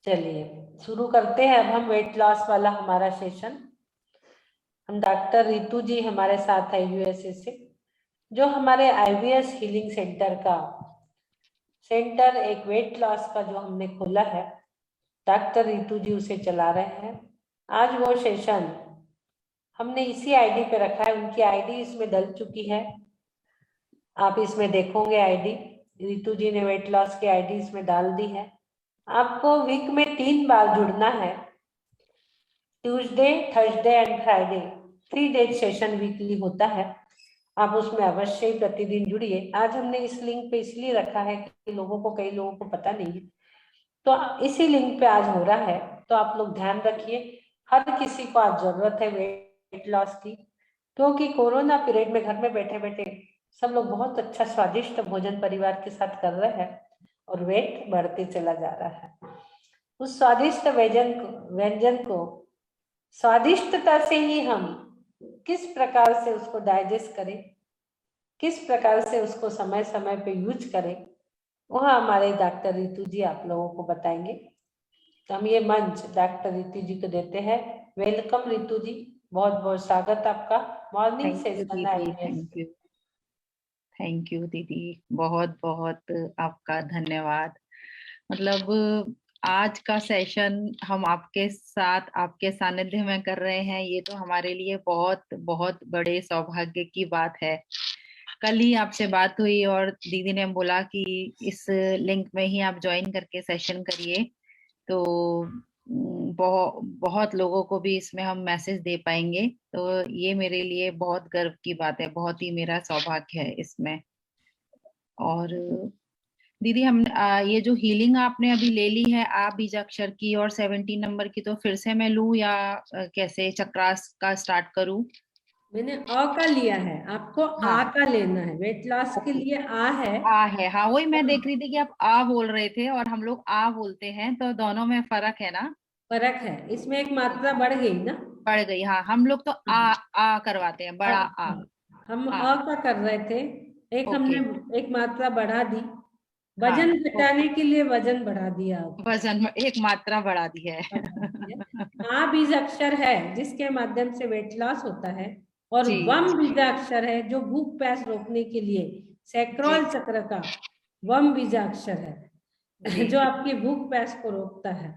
चलिए शुरू करते हैं अब हम वेट लॉस वाला हमारा सेशन। हम डॉक्टर रितु जी हमारे साथ है यूएसए से, जो हमारे आईवीएस हीलिंग सेंटर का एक वेट लॉस का जो हमने खोला है, डॉक्टर रितु जी उसे चला रहे हैं। आज वो सेशन हमने इसी आईडी पे रखा है, उनकी आईडी इसमें डल चुकी है, आप इसमें देखोगे आईडी। रितु जी ने वेट लॉस की आईडी इसमें डाल दी है। आपको वीक में 3 बार जुड़ना है, Tuesday, Thursday and Friday. 3 days session weekly होता है, आप उसमें अवश्य ही प्रतिदिन जुड़िए। आज हमने इस लिंक पे इसलिए रखा है कि कई लोगों को पता नहीं है, तो इसी लिंक पे आज हो रहा है। तो आप लोग ध्यान रखिए, हर किसी को आज जरूरत है वेट लॉस की, क्योंकि कोरोना पीरियड में घर में बैठे बैठे सब लोग बहुत अच्छा स्वादिष्ट भोजन परिवार के साथ कर रहे हैं और वेट बढ़ते चला जा रहा है। उस स्वादिष्ट व्यंजन को स्वादिष्टता से ही हम किस प्रकार से उसको डाइजेस्ट करें, किस प्रकार से उसको समय समय पे यूज करें, वह हमारे डॉक्टर रितु जी आप लोगों को बताएंगे। तो हम ये मंच डॉक्टर रितु जी को देते हैं। वेलकम रितु जी, बहुत बहुत स्वागत आपका मॉर्निंग सेशन है। थैंक यू दीदी, बहुत बहुत आपका धन्यवाद। मतलब आज का सेशन हम आपके साथ आपके सानिध्य में कर रहे हैं, ये तो हमारे लिए बहुत बहुत बड़े सौभाग्य की बात है। कल ही आपसे बात हुई और दीदी ने बोला कि इस लिंक में ही आप ज्वाइन करके सेशन करिए, तो बहुत लोगों को भी इसमें हम मैसेज दे पाएंगे। तो ये मेरे लिए बहुत गर्व की बात है, बहुत ही मेरा सौभाग्य है इसमें। और दीदी हम ये जो हीलिंग आपने अभी ले ली है आ बीजाक्षर की और 17 नंबर की, तो फिर से मैं लूं या कैसे चक्रास का स्टार्ट करूं? मैंने अ का लिया है, आपको हाँ, आ का लेना है। वेट लॉस के लिए आ है। हाँ वही मैं देख रही थी कि आप आ बोल रहे थे और हम लोग आ बोलते हैं, तो दोनों में फर्क है ना? फर्क है, इसमें एक मात्रा बढ़ गई ना। बढ़ गई, हाँ। हम लोग तो आ करवाते हैं, बड़ा आ। हम हाँ, अ का कर रहे थे, एक ओके। हमने एक मात्रा बढ़ा दी, हाँ, वजन घटाने के लिए वजन बढ़ा दिया, वजन में एक मात्रा बढ़ा दी है। आ बीज अक्षर है जिसके माध्यम से वेट लॉस होता है, और जी वम बीजाक्षर है जो भूख प्यास रोकने के लिए जी सैक्रल चक्र का वम बीजाक्षर है जी जो आपकी भूख प्यास को रोकता है।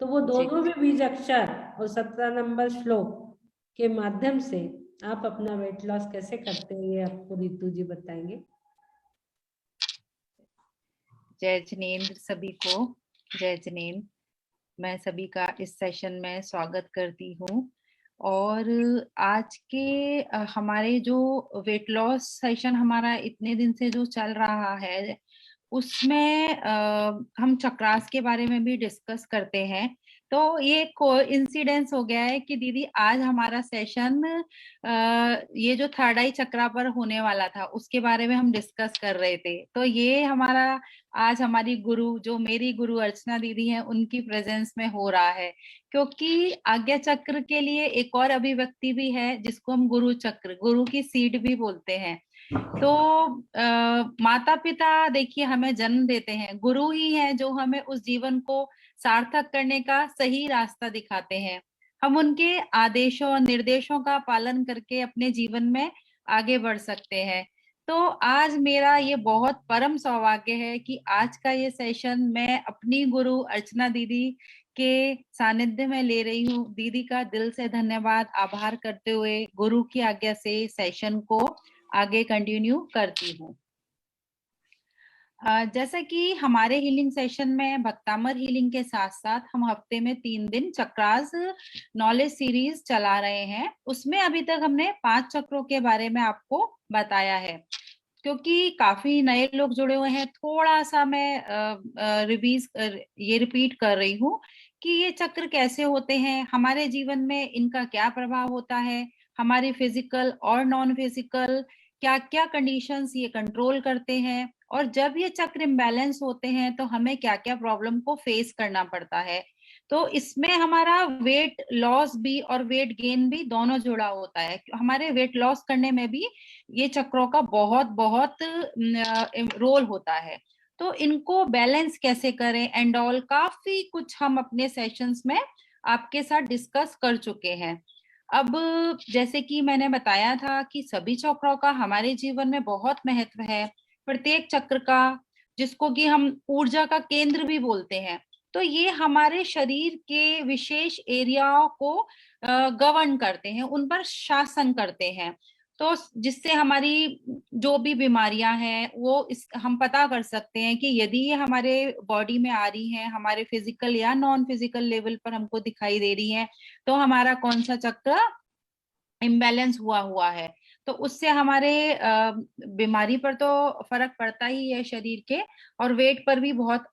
तो वो जी। दोनों भी बीज अक्षर और 17 नंबर श्लोक के माध्यम से आप अपना वेट लॉस कैसे करते हैं ये आपको रितु जी बताएंगे। जय जिनेन्द्र सभी को, जय जिनेन्द्र। मैं सभी का इस सेशन में स्वागत करती हूँ। और आज के हमारे जो वेट लॉस सेशन हमारा इतने दिन से जो चल रहा है, उसमें हम चक्रास के बारे में भी डिस्कस करते हैं। तो ये कोइंसिडेंस हो गया है कि दीदी आज हमारा सेशन ये जो थर्ड आई चक्रा पर होने वाला था उसके बारे में हम डिस्कस कर रहे थे। तो ये हमारा आज हमारी गुरु, जो मेरी गुरु अर्चना दीदी हैं, उनकी प्रेजेंस में हो रहा है। क्योंकि आज्ञा चक्र के लिए एक और अभिव्यक्ति भी है जिसको हम गुरु चक्र, गुरु की सीट भी बोलते हैं। तो माता पिता देखिए हमें जन्म देते हैं, गुरु ही है जो हमें उस जीवन को सार्थक करने का सही रास्ता दिखाते हैं। हम उनके आदेशों और निर्देशों का पालन करके अपने जीवन में आगे बढ़ सकते हैं। तो आज मेरा ये बहुत परम सौभाग्य है कि आज का ये सेशन मैं अपनी गुरु अर्चना दीदी के सानिध्य में ले रही हूँ। दीदी का दिल से धन्यवाद, आभार करते हुए गुरु की आज्ञा से सेशन को आगे कंटिन्यू करती हूँ। जैसा कि हमारे हीलिंग सेशन में भक्तामर हीलिंग के साथ साथ हम हफ्ते में 3 दिन चक्रास नॉलेज सीरीज चला रहे हैं। उसमें अभी तक हमने 5 चक्रों के बारे में आपको बताया है। क्योंकि काफी नए लोग जुड़े हुए हैं, थोड़ा सा मैं ये रिपीट कर रही हूँ कि ये चक्र कैसे होते हैं, हमारे जीवन में इनका क्या प्रभाव होता है, हमारी फिजिकल और नॉन फिजिकल क्या क्या कंडीशंस ये कंट्रोल करते हैं, और जब ये चक्र इम्बैलेंस होते हैं तो हमें क्या क्या प्रॉब्लम को फेस करना पड़ता है। तो इसमें हमारा वेट लॉस भी और वेट गेन भी दोनों जुड़ा होता है। हमारे वेट लॉस करने में भी ये चक्रों का बहुत बहुत रोल होता है। तो इनको बैलेंस कैसे करें एंड ऑल, काफी कुछ हम अपने सेशंस में आपके साथ डिस्कस कर चुके हैं। अब जैसे कि मैंने बताया था कि सभी चक्रों का हमारे जीवन में बहुत महत्व है, प्रत्येक चक्र का, जिसको कि हम ऊर्जा का केंद्र भी बोलते हैं। तो ये हमारे शरीर के विशेष एरिया को गवर्न करते हैं, उन पर शासन करते हैं। तो जिससे हमारी जो भी बीमारियां हैं वो हम पता कर सकते हैं कि यदि ये हमारे बॉडी में आ रही हैं, हमारे फिजिकल या नॉन फिजिकल लेवल पर हमको दिखाई दे रही हैं, तो हमारा कौन सा चक्र इम्बैलेंस हुआ हुआ है। तो उससे हमारे बीमारी पर तो फर्क पड़ता ही है शरीर के, और वेट पर भी बहुत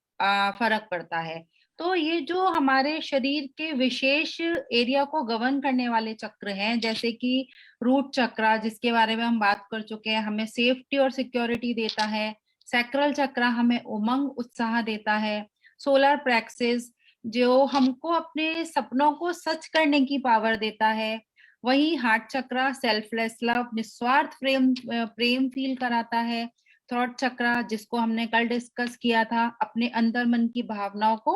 फर्क पड़ता है। तो ये जो हमारे शरीर के विशेष एरिया को गवर्न करने वाले चक्र हैं, जैसे कि रूट चक्र, जिसके बारे में हम बात कर चुके हैं, हमें सेफ्टी और सिक्योरिटी देता है। सैक्रल चक्र हमें उमंग उत्साह देता है। सोलर प्लेक्सस जो हमको अपने सपनों को सच करने की पावर देता है। वही हार्ट चक्र सेल्फलेस लव, निस्वार्थ प्रेम फील कराता है। थ्रॉट चक्र, जिसको हमने कल डिस्कस किया था, अपने अंदर मन की भावनाओं को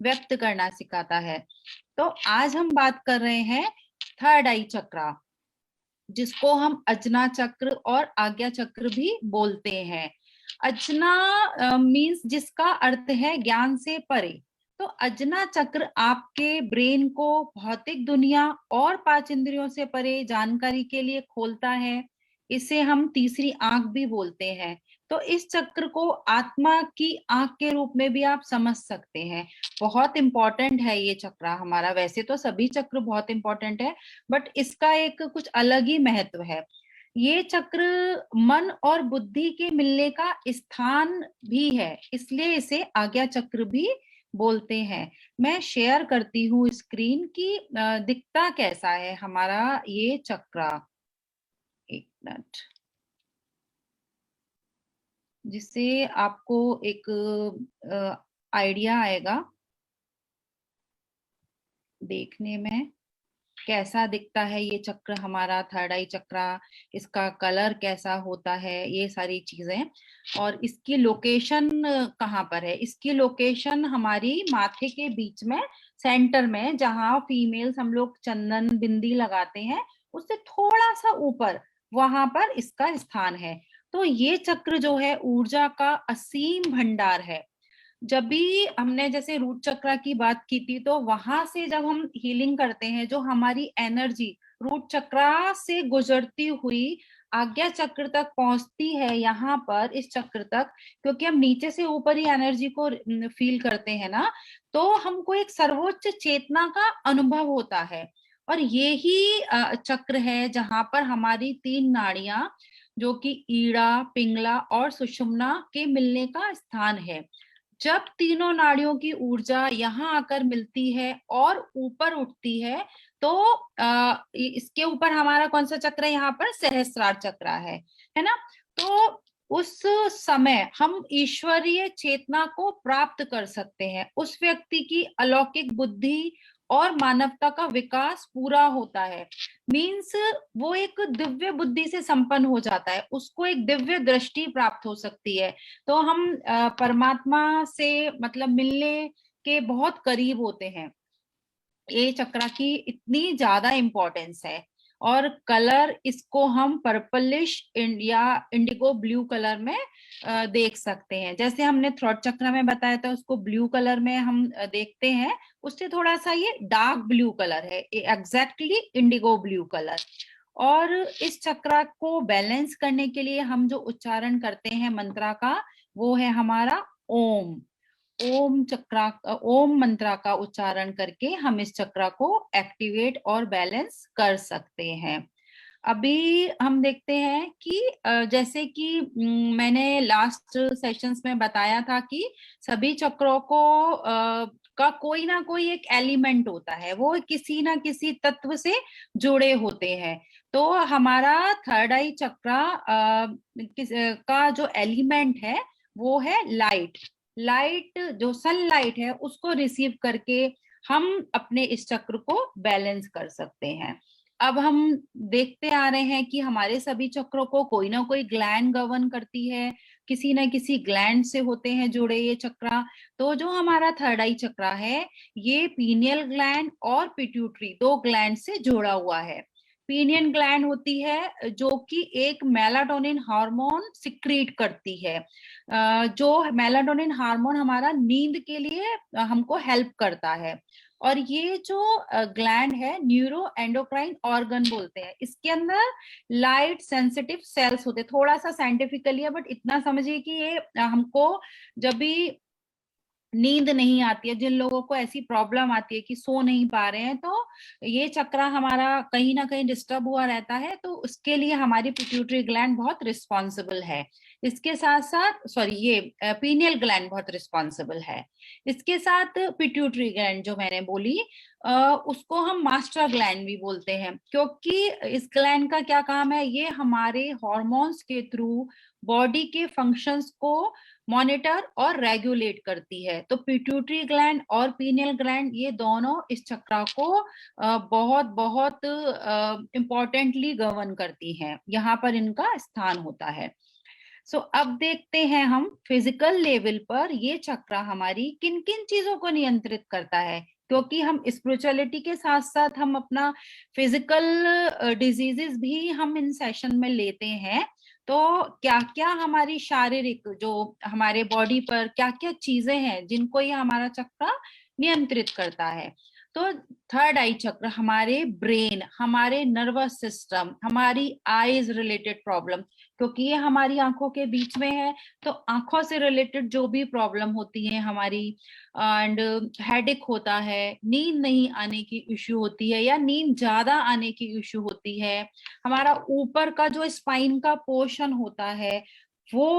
व्यक्त करना सिखाता है। तो आज हम बात कर रहे हैं थर्ड आई चक्र, जिसको हम अजना चक्र और आज्ञा चक्र भी बोलते हैं। अजना मीन्स जिसका अर्थ है ज्ञान से परे। तो अजना चक्र आपके ब्रेन को भौतिक दुनिया और पांच इंद्रियों से परे जानकारी के लिए खोलता है। इसे हम तीसरी आंख भी बोलते हैं। तो इस चक्र को आत्मा की आंख के रूप में भी आप समझ सकते हैं। बहुत इंपॉर्टेंट है ये चक्र हमारा। वैसे तो सभी चक्र बहुत इंपॉर्टेंट है, बट इसका एक कुछ अलग ही महत्व है। ये चक्र मन और बुद्धि के मिलने का स्थान भी है, इसलिए इसे आज्ञा चक्र भी बोलते हैं। मैं शेयर करती हूँ स्क्रीन की, दिखता कैसा है हमारा ये चक्र। एक मिनट, जिससे आपको एक आइडिया आएगा देखने में कैसा दिखता है ये चक्र हमारा, थर्ड आई चक्र, इसका कलर कैसा होता है, ये सारी चीजें। और इसकी लोकेशन कहाँ पर है? इसकी लोकेशन हमारी माथे के बीच में, सेंटर में, जहाँ फीमेल्स हम लोग चंदन बिंदी लगाते हैं, उससे थोड़ा सा ऊपर, वहां पर इसका स्थान है। तो ये चक्र जो है ऊर्जा का असीम भंडार है। जब भी हमने जैसे रूट चक्र की बात की थी, तो वहां से जब हम हीलिंग करते हैं, जो हमारी एनर्जी रूट चक्र से गुजरती हुई आज्ञा चक्र तक पहुंचती है, यहाँ पर इस चक्र तक, क्योंकि हम नीचे से ऊपर ही एनर्जी को फील करते हैं ना, तो हमको एक सर्वोच्च चेतना का अनुभव होता है। और ये ही चक्र है जहां पर हमारी तीन नाड़ियां, जो कि ईड़ा, पिंगला और सुषुम्ना के मिलने का स्थान है। जब तीनों नाड़ियों की ऊर्जा यहाँ आकर मिलती है और ऊपर उठती है, तो इसके ऊपर हमारा कौन सा चक्र है? यहाँ पर सहस्त्रार चक्र है ना। तो उस समय हम ईश्वरीय चेतना को प्राप्त कर सकते हैं। उस व्यक्ति की अलौकिक बुद्धि और मानवता का विकास पूरा होता है। मीन्स वो एक दिव्य बुद्धि से संपन्न हो जाता है, उसको एक दिव्य दृष्टि प्राप्त हो सकती है। तो हम परमात्मा से मतलब मिलने के बहुत करीब होते हैं। ये चक्र की इतनी ज्यादा इंपॉर्टेंस है। और कलर, इसको हम पर्पलिश या इंडिगो ब्लू कलर में देख सकते हैं। जैसे हमने थ्रॉट चक्र में बताया था, उसको ब्लू कलर में हम देखते हैं, उससे थोड़ा सा ये डार्क ब्लू कलर है, एग्जैक्टली इंडिगो ब्लू कलर। और इस चक्र को बैलेंस करने के लिए हम जो उच्चारण करते हैं मंत्रा का, वो है हमारा ओम। ओम चक्र, ओम मंत्रा का उच्चारण करके हम इस चक्र को एक्टिवेट और बैलेंस कर सकते हैं। अभी हम देखते हैं कि जैसे कि मैंने लास्ट सेशंस में बताया था कि सभी चक्रों को का कोई ना कोई एक एलिमेंट होता है, वो किसी ना किसी तत्व से जुड़े होते हैं। तो हमारा थर्ड आई चक्र का जो एलिमेंट है वो है लाइट। लाइट जो सनलाइट है, उसको रिसीव करके हम अपने इस चक्र को बैलेंस कर सकते हैं। अब हम देखते आ रहे हैं कि हमारे सभी चक्रों को कोई ना कोई ग्लैंड गवर्न करती है। किसी ना किसी ग्लैंड से होते हैं जुड़े ये चक्रा। तो जो हमारा थर्ड आई चक्रा है ये पीनियल ग्लैंड और पिट्यूटरी दो ग्लैंड से जुड़ा हुआ है। पीनियल ग्लैंड होती है जो कि एक मेलाटोनिन हार्मोन सिक्रीट करती है, जो मेलाटोनिन हार्मोन हमारा नींद के लिए हमको हेल्प करता है। और ये जो ग्लैंड है न्यूरो एंडोक्राइन ऑर्गन बोलते हैं, इसके अंदर लाइट सेंसिटिव सेल्स होते हैं। थोड़ा सा साइंटिफिकली है बट इतना समझिए कि ये हमको जब भी नींद नहीं आती है, जिन लोगों को ऐसी प्रॉब्लम आती है कि सो नहीं पा रहे हैं, तो ये चक्रा हमारा कहीं ना कहीं डिस्टर्ब हुआ रहता है, तो उसके लिए हमारी पिट्यूटरी ग्लैंड बहुत रिस्पॉन्सिबल है। इसके साथ साथ ये पीनियल ग्लैंड बहुत रिस्पॉन्सिबल है। इसके साथ पिट्यूटरी ग्लैंड जो मैंने बोली उसको हम मास्टर ग्लैंड भी बोलते हैं, क्योंकि इस ग्लैंड का क्या काम है, ये हमारे हॉर्मोन्स के थ्रू बॉडी के फंक्शंस को मॉनिटर और रेगुलेट करती है। तो पिट्यूटरी ग्लैंड और पीनियल ग्लैंड ये दोनों इस चक्रा को बहुत बहुत इम्पोर्टेंटली गवर्न करती हैं, यहाँ पर इनका स्थान होता है। अब देखते हैं हम फिजिकल लेवल पर ये चक्रा हमारी किन किन चीजों को नियंत्रित करता है, क्योंकि हम स्पिरिचुअलिटी के साथ साथ हम अपना फिजिकल डिजीजेस भी हम इन सेशन में लेते हैं। तो क्या क्या हमारी शारीरिक जो हमारे बॉडी पर क्या क्या चीजें हैं जिनको ये हमारा चक्र नियंत्रित करता है। तो थर्ड आई चक्र हमारे ब्रेन, हमारे नर्वस सिस्टम, हमारी आईज रिलेटेड प्रॉब्लम, क्योंकि ये हमारी आंखों के बीच में है, तो आंखों से रिलेटेड जो भी प्रॉब्लम होती है हमारी, एंड हेडेक होता है, नींद नहीं आने की इश्यू होती है या नींद ज्यादा आने की इश्यू होती है, हमारा ऊपर का जो स्पाइन का पोर्शन होता है वो,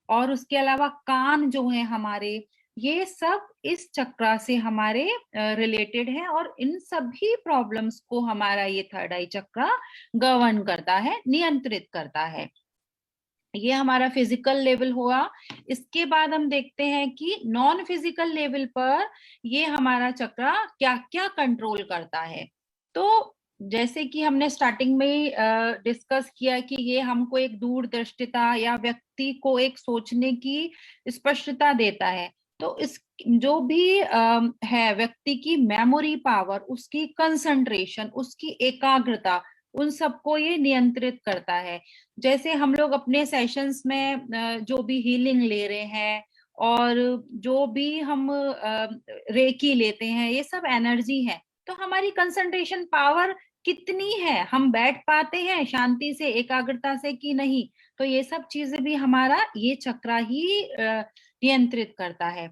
और उसके अलावा कान जो है हमारे, ये सब इस चक्रा से हमारे रिलेटेड है, और इन सभी प्रॉब्लम्स को हमारा ये थर्ड आई चक्रा गवर्न करता है, नियंत्रित करता है। ये हमारा फिजिकल लेवल हुआ। इसके बाद हम देखते हैं कि नॉन फिजिकल लेवल पर ये हमारा चक्रा क्या क्या कंट्रोल करता है। तो जैसे कि हमने स्टार्टिंग में डिस्कस किया कि ये हमको एक दूरदृष्टिता या व्यक्ति को एक सोचने की स्पष्टता देता है। तो इस जो भी है व्यक्ति की मेमोरी पावर, उसकी कंसंट्रेशन, उसकी एकाग्रता, उन सबको ये नियंत्रित करता है। जैसे हम लोग अपने सेशंस में जो भी हीलिंग ले रहे हैं और जो भी हम रेकी लेते हैं, ये सब एनर्जी है। तो हमारी कंसंट्रेशन पावर कितनी है, हम बैठ पाते हैं शांति से, एकाग्रता से कि नहीं, तो ये सब चीजें भी हमारा ये चक्रा ही नियंत्रित करता है।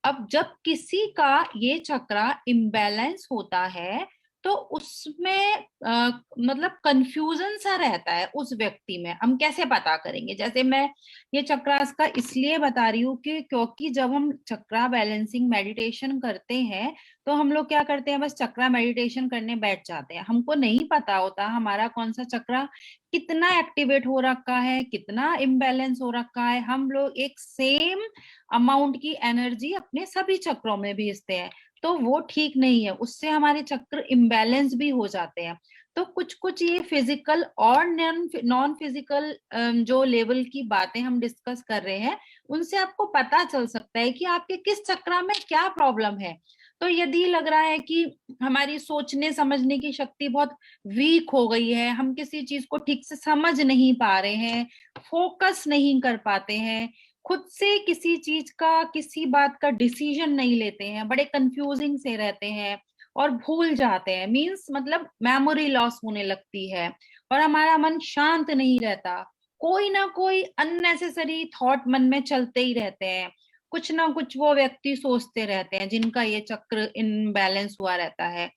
अब जब किसी का ये चक्रा इम्बैलेंस होता है तो उसमें मतलब कंफ्यूजन सा रहता है उस व्यक्ति में। हम कैसे पता करेंगे? जैसे मैं ये चक्रास का इसलिए बता रही हूँ कि क्योंकि जब हम चक्रा बैलेंसिंग मेडिटेशन करते हैं तो हम लोग क्या करते हैं, बस चक्रा मेडिटेशन करने बैठ जाते हैं। हमको नहीं पता होता हमारा कौन सा चक्रा कितना एक्टिवेट हो रखा है, कितना इम्बैलेंस हो रखा है। हम लोग एक सेम अमाउंट की एनर्जी अपने सभी चक्रों में भेजते हैं, तो वो ठीक नहीं है, उससे हमारे चक्र इम्बैलेंस भी हो जाते हैं। तो कुछ कुछ ये फिजिकल और नॉन फिजिकल जो लेवल की बातें हम डिस्कस कर रहे हैं, उनसे आपको पता चल सकता है कि आपके किस चक्र में क्या प्रॉब्लम है। तो यदि लग रहा है कि हमारी सोचने समझने की शक्ति बहुत वीक हो गई है, हम किसी चीज को ठीक से समझ नहीं पा रहे हैं, फोकस नहीं कर पाते हैं, खुद से किसी चीज का, किसी बात का डिसीजन नहीं लेते हैं, बड़े कंफ्यूजिंग से रहते हैं और भूल जाते हैं, मींस मतलब मेमोरी लॉस होने लगती है, और हमारा मन शांत नहीं रहता, कोई ना कोई अननेसेसरी थॉट मन में चलते ही रहते हैं, कुछ ना कुछ वो व्यक्ति सोचते रहते हैं जिनका ये चक्र इनबैलेंस हुआ रहता है।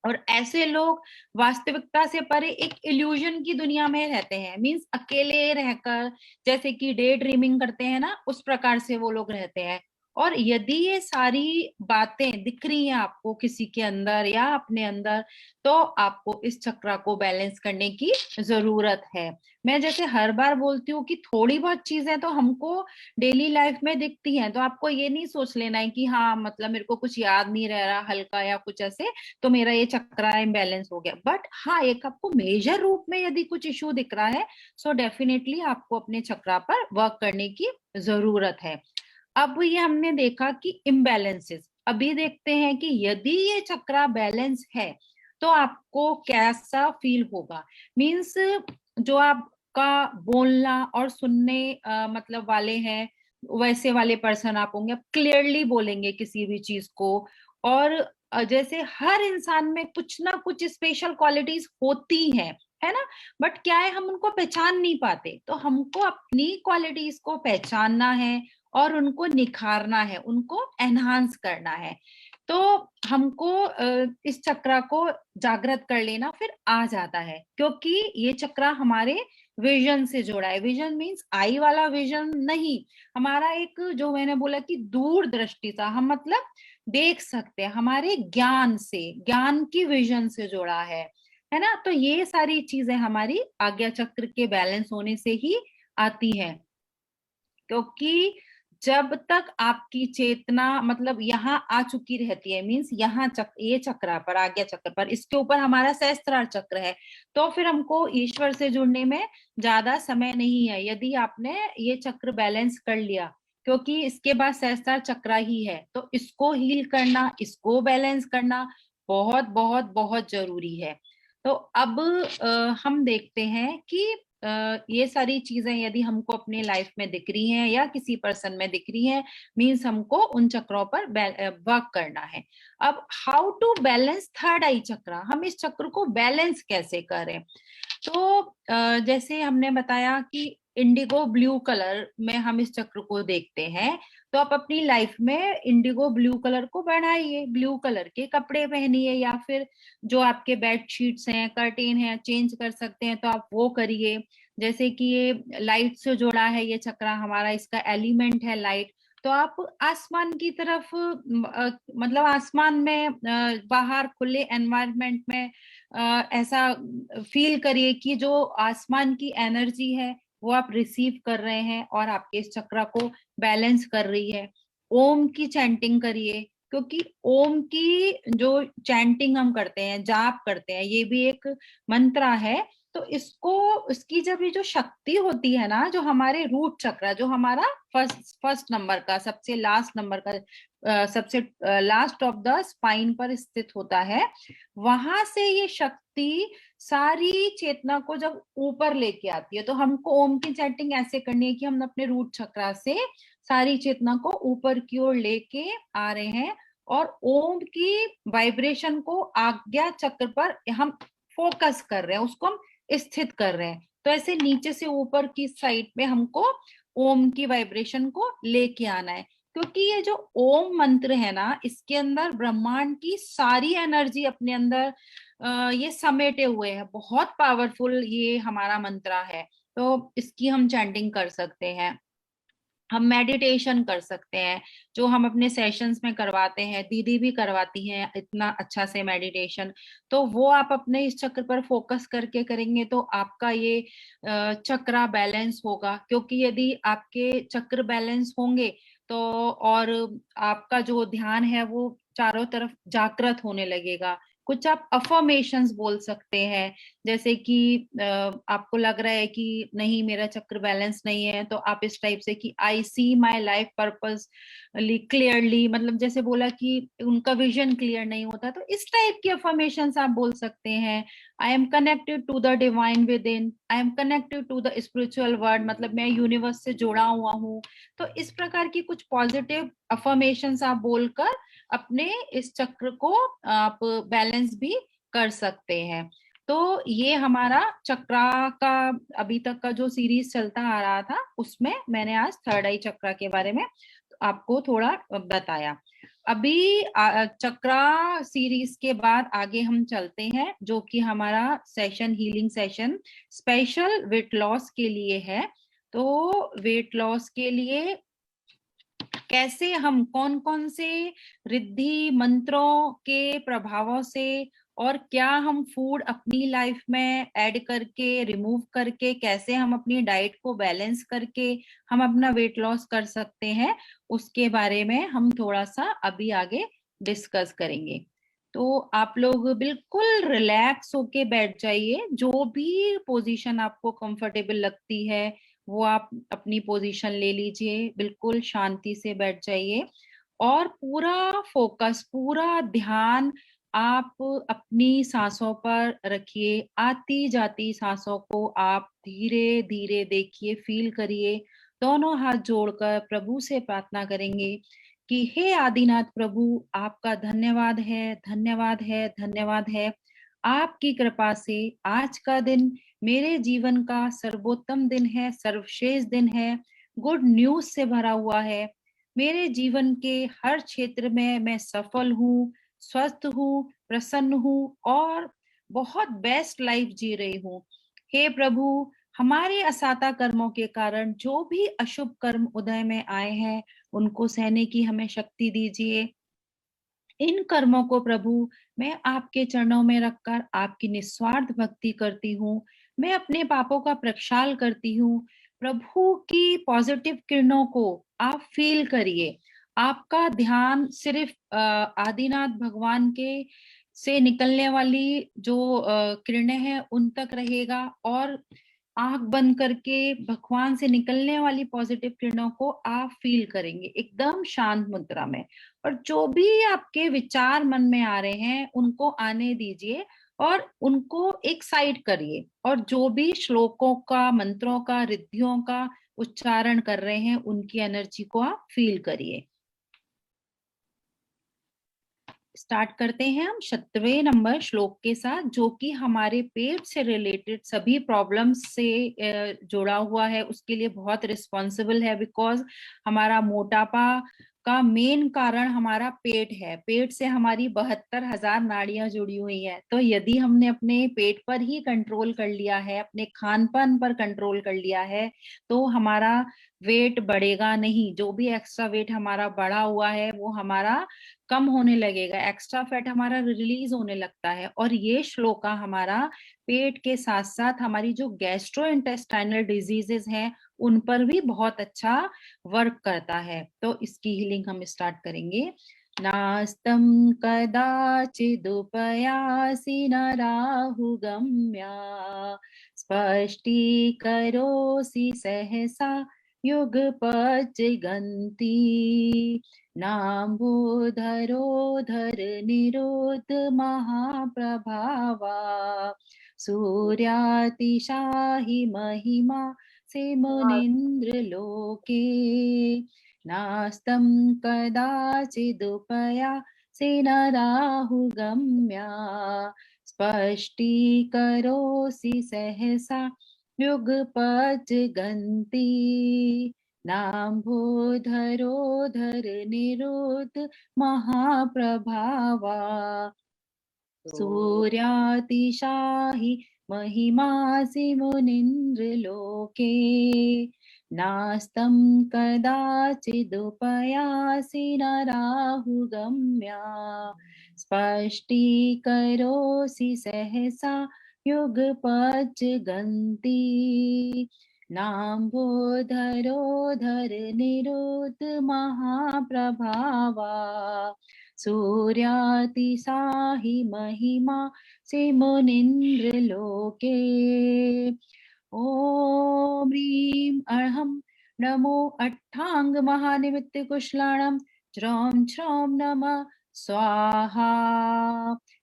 और ऐसे लोग वास्तविकता से परे एक इल्यूजन की दुनिया में रहते हैं, मींस अकेले रहकर, जैसे कि डे ड्रीमिंग करते हैं ना, उस प्रकार से वो लोग रहते हैं। और यदि ये सारी बातें दिख रही हैं आपको किसी के अंदर या अपने अंदर, तो आपको इस चक्र को बैलेंस करने की जरूरत है। मैं जैसे हर बार बोलती हूँ कि थोड़ी बहुत चीजें तो हमको डेली लाइफ में दिखती हैं, तो आपको ये नहीं सोच लेना है कि हाँ मतलब मेरे को कुछ याद नहीं रह रहा हल्का या कुछ ऐसे, तो मेरा ये चक्र इम्बैलेंस हो गया। बट हाँ, एक आपको मेजर रूप में यदि कुछ इशू दिख रहा है, सो डेफिनेटली आपको अपने चक्र पर वर्क करने की जरूरत है। अब ये हमने देखा कि इम्बैलेंसेस, अभी देखते हैं कि यदि ये चक्र बैलेंस है तो आपको कैसा फील होगा। मीन्स जो आपका बोलना और सुनने मतलब वाले हैं, वैसे वाले पर्सन आप होंगे, आप क्लियरली बोलेंगे किसी भी चीज को। और जैसे हर इंसान में कुछ ना कुछ स्पेशल क्वालिटीज होती हैं, है ना, बट क्या है हम उनको पहचान नहीं पाते। तो हमको अपनी क्वालिटीज को पहचानना है और उनको निखारना है, उनको एनहांस करना है। तो हमको इस चक्र को जागृत कर लेना फिर आ जाता है, क्योंकि ये चक्र हमारे विजन से जुड़ा है। विजन मीन्स आई वाला विजन नहीं, हमारा एक जो मैंने बोला कि दूरदृष्टि सा, हम मतलब देख सकते हैं, हमारे ज्ञान से, ज्ञान की विजन से जुड़ा है ना। तो ये सारी चीजें हमारी आज्ञा चक्र के बैलेंस होने से ही आती है, क्योंकि जब तक आपकी चेतना मतलब यहाँ आ चुकी रहती है, मीन्स यहाँ ये चक्र पर, आज्ञा चक्र पर, इसके ऊपर हमारा सहस्त्रार चक्र है, तो फिर हमको ईश्वर से जुड़ने में ज्यादा समय नहीं है यदि आपने ये चक्र बैलेंस कर लिया, क्योंकि इसके बाद सहस्त्रार चक्र ही है। तो इसको हील करना, इसको बैलेंस करना बहुत बहुत बहुत जरूरी है। तो अब हम देखते हैं कि ये सारी चीजें यदि हमको अपने लाइफ में दिख रही हैं या किसी पर्सन में दिख रही हैं, मीन्स हमको उन चक्रों पर वर्क करना है। अब हाउ टू बैलेंस थर्ड आई चक्र, हम इस चक्र को बैलेंस कैसे करें। तो जैसे हमने बताया कि इंडिगो ब्लू कलर में हम इस चक्र को देखते हैं, तो आप अपनी लाइफ में इंडिगो ब्लू कलर को बढ़ाइए, ब्लू कलर के कपड़े पहनिए, या फिर जो आपके बेड शीट्स हैं, कर्टेन हैं, चेंज कर सकते हैं तो आप वो करिए। जैसे कि ये लाइट से जुड़ा है ये चक्र हमारा, इसका एलिमेंट है लाइट, तो आप आसमान की तरफ मतलब आसमान में बाहर खुले एनवायरनमेंट में ऐसा फील करिए कि जो आसमान की एनर्जी है वो आप रिसीव कर रहे हैं और आपके इस चक्र को बैलेंस कर रही है। ओम की चैंटिंग करिए, क्योंकि ओम की जो चैंटिंग हम करते हैं, जाप करते हैं, ये भी एक मंत्र है। तो इसको, इसकी जब ये जो शक्ति होती है ना, जो हमारे रूट चक्र, जो हमारा फर्स्ट नंबर का, सबसे लास्ट नंबर का, सबसे लास्ट ऑफ द स्पाइन पर स्थित होता है, वहां से ये शक्ति सारी चेतना को जब ऊपर लेके आती है। तो हमको ओम की चैंटिंग ऐसे करनी है कि हम अपने रूट चक्र से सारी चेतना को ऊपर की ओर लेके आ रहे हैं और ओम की वाइब्रेशन को आज्ञा चक्र पर हम फोकस कर रहे हैं, उसको हम स्थित कर रहे हैं। तो ऐसे नीचे से ऊपर की साइड में हमको ओम की वाइब्रेशन को लेके आना है, क्योंकि ये जो ओम मंत्र है ना, इसके अंदर ब्रह्मांड की सारी एनर्जी अपने अंदर ये समेटे हुए है। बहुत पावरफुल ये हमारा मंत्र है, तो इसकी हम चैंटिंग कर सकते हैं, हम मेडिटेशन कर सकते हैं, जो हम अपने सेशंस में करवाते हैं, दीदी भी करवाती हैं इतना अच्छा से मेडिटेशन। तो वो आप अपने इस चक्र पर फोकस करके करेंगे तो आपका ये चक्र बैलेंस होगा, क्योंकि यदि आपके चक्र बैलेंस होंगे तो और आपका जो ध्यान है वो चारों तरफ जागृत होने लगेगा। कुछ आप अफर्मेशंस बोल सकते हैं, जैसे कि आपको लग रहा है कि नहीं मेरा चक्र बैलेंस नहीं है, तो आप इस टाइप से कि आई सी माई लाइफ पर्पस क्लियरली, मतलब जैसे बोला कि उनका विजन क्लियर नहीं होता, तो इस टाइप की अफर्मेशंस आप बोल सकते हैं। I am connected to the divine within, I am connected to the spiritual world, मतलब मैं यूनिवर्स से जुड़ा हुआ हूँ। तो इस प्रकार की कुछ पॉजिटिव अफर्मेशंस आप बोलकर अपने इस चक्र को आप बैलेंस भी कर सकते हैं। तो ये हमारा चक्रा का अभी तक का जो सीरीज चलता आ रहा था, उसमें मैंने आज थर्ड आई चक्रा के बारे में आपको थोड़ा बताया। अभी चक्रा सीरीज के बाद आगे हम चलते हैं, जो कि हमारा session, healing session special weight loss के लिए है। तो वेट लॉस के लिए कैसे हम कौन कौन से रिद्धि मंत्रों के प्रभावों से और क्या हम फूड अपनी लाइफ में ऐड करके रिमूव करके कैसे हम अपनी डाइट को बैलेंस करके हम अपना वेट लॉस कर सकते हैं, उसके बारे में हम थोड़ा सा अभी आगे डिस्कस करेंगे। तो आप लोग बिल्कुल रिलैक्स होके बैठ जाइए, जो भी पोजीशन आपको कंफर्टेबल लगती है वो आप अपनी पोजीशन ले लीजिए, बिल्कुल शांति से बैठ जाइए और पूरा फोकस, पूरा ध्यान आप अपनी सांसों पर रखिए। आती जाती सांसों को आप धीरे धीरे देखिए, फील करिए। दोनों हाथ जोड़कर प्रभु से प्रार्थना करेंगे कि हे आदिनाथ प्रभु, आपका धन्यवाद है, धन्यवाद है, धन्यवाद है। आपकी कृपा से आज का दिन मेरे जीवन का सर्वोत्तम दिन है, सर्वश्रेष्ठ दिन है, गुड न्यूज से भरा हुआ है। मेरे जीवन के हर क्षेत्र में मैं सफल हूँ, स्वस्थ हूँ, प्रसन्न हूँ और बहुत बेस्ट लाइफ जी रही हूँ। हे प्रभु, हमारे असाता कर्मों के कारण जो भी अशुभ कर्म उदय में आए हैं, उनको सहने की हमें शक्ति दीजिए। इन कर्मों को प्रभु मैं आपके चरणों में रखकर आपकी निस्वार्थ भक्ति करती हूँ। मैं अपने पापों का प्रक्षाल करती हूँ। प्रभु की पॉजिटिव किरणों को आप फील करिए। आपका ध्यान सिर्फ आदिनाथ भगवान के से निकलने वाली जो किरणें हैं उन तक रहेगा और आंख बंद करके भगवान से निकलने वाली पॉजिटिव किरणों को आप फील करेंगे एकदम शांत मुद्रा में। और जो भी आपके विचार मन में आ रहे हैं उनको आने दीजिए और उनको एक साइड करिए, और जो भी श्लोकों का, मंत्रों का, रिद्धियों का उच्चारण कर रहे हैं उनकी एनर्जी को आप फील करिए। स्टार्ट करते हैं हम 70वें नंबर श्लोक के साथ, जो कि हमारे पेट से रिलेटेड सभी प्रॉब्लम्स से जुड़ा हुआ है। उसके लिए बहुत रिस्पॉन्सिबल है, बिकॉज हमारा मोटापा का मेन कारण हमारा पेट है। पेट से हमारी 72,000 नाड़ियां जुड़ी हुई हैं। तो यदि हमने अपने पेट पर ही कंट्रोल कर लिया है, अपने खान पान पर कंट्रोल कर लिया है, तो हमारा वेट बढ़ेगा नहीं। जो भी एक्स्ट्रा वेट हमारा बढ़ा हुआ है वो हमारा कम होने लगेगा, एक्स्ट्रा फैट हमारा रिलीज होने लगता है। और ये श्लोका हमारा पेट के साथ साथ हमारी जो गैस्ट्रो इंटेस्टाइनल डिजीजेस हैं उन पर भी बहुत अच्छा वर्क करता है। तो इसकी हीलिंग हम स्टार्ट करेंगे। नास्तं कदाचिदुपयासि न राहुगम्या स्पष्टीकरोसि सहसा युगपज्जिगन्ति नाम्बोधरोधर निरोध महाप्रभावा सूर्यातिशाहि महिमा से मुनीन्द्र लोके नास्तं कदाचिदुपया से न राहुगम्या स्पष्टीकरोसि सहसा युगपज्जिगन्ति नाम्भोधरोधर निरोध महाप्रभावा सूर्यातिशाहि महिमासि मुनीन्द्र लोके नास्तं कदाचिदुपयासि न राहुगम्या स्पष्टीकरोसि सहसा युगपज्जिगन्ति नाम्भोधरोधर निरोध महाप्रभावा सूर्यातिशाहि महिमा से मुनीन्द्र लोके ओम ह्रीं अर्हं नमो अट्ठांग महानिमित्त कुशलाणं ज्रौं ज्रौं नमः स्वाहा।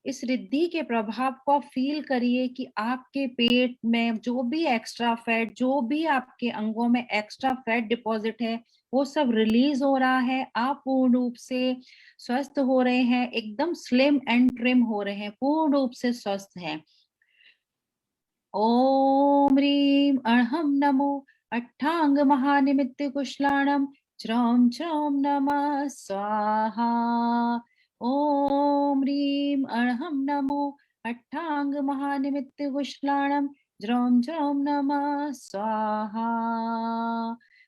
इस रिद्धि के प्रभाव को फील करिए कि आपके पेट में जो भी एक्स्ट्रा फैट, जो भी आपके अंगों में एक्स्ट्रा फैट डिपॉजिट है, वो सब रिलीज हो रहा है। आप पूर्ण रूप से स्वस्थ हो रहे हैं, एकदम स्लिम एंड ट्रिम हो रहे हैं, पूर्ण रूप से स्वस्थ हैं। ओम ह्रीं अर्हं नमो अट्ठांग महानिमित्त कुशलाणं ज्रौं ज्रौं नमः स्वाहा। ओम ह्रीं अर्हं नमो अट्ठांग महानिमित्त कुशलाणं ज्रौं ज्रौं नमः स्वाहा।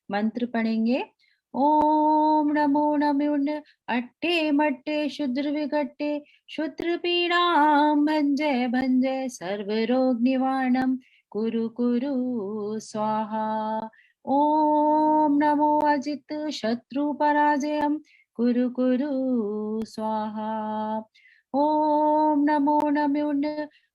मंत्र पढ़ेंगे। ओम नमो नमो अट्टे मट्टे शुद्र विकट्टे शुद्र पीड़ाम भंजय भंजय सर्व रोग निवारणम कुरु कुरु स्वाहा। ओम नमो अजित शत्रु पराजयम कुरु कुरु स्वाहा। ओम नमो नमो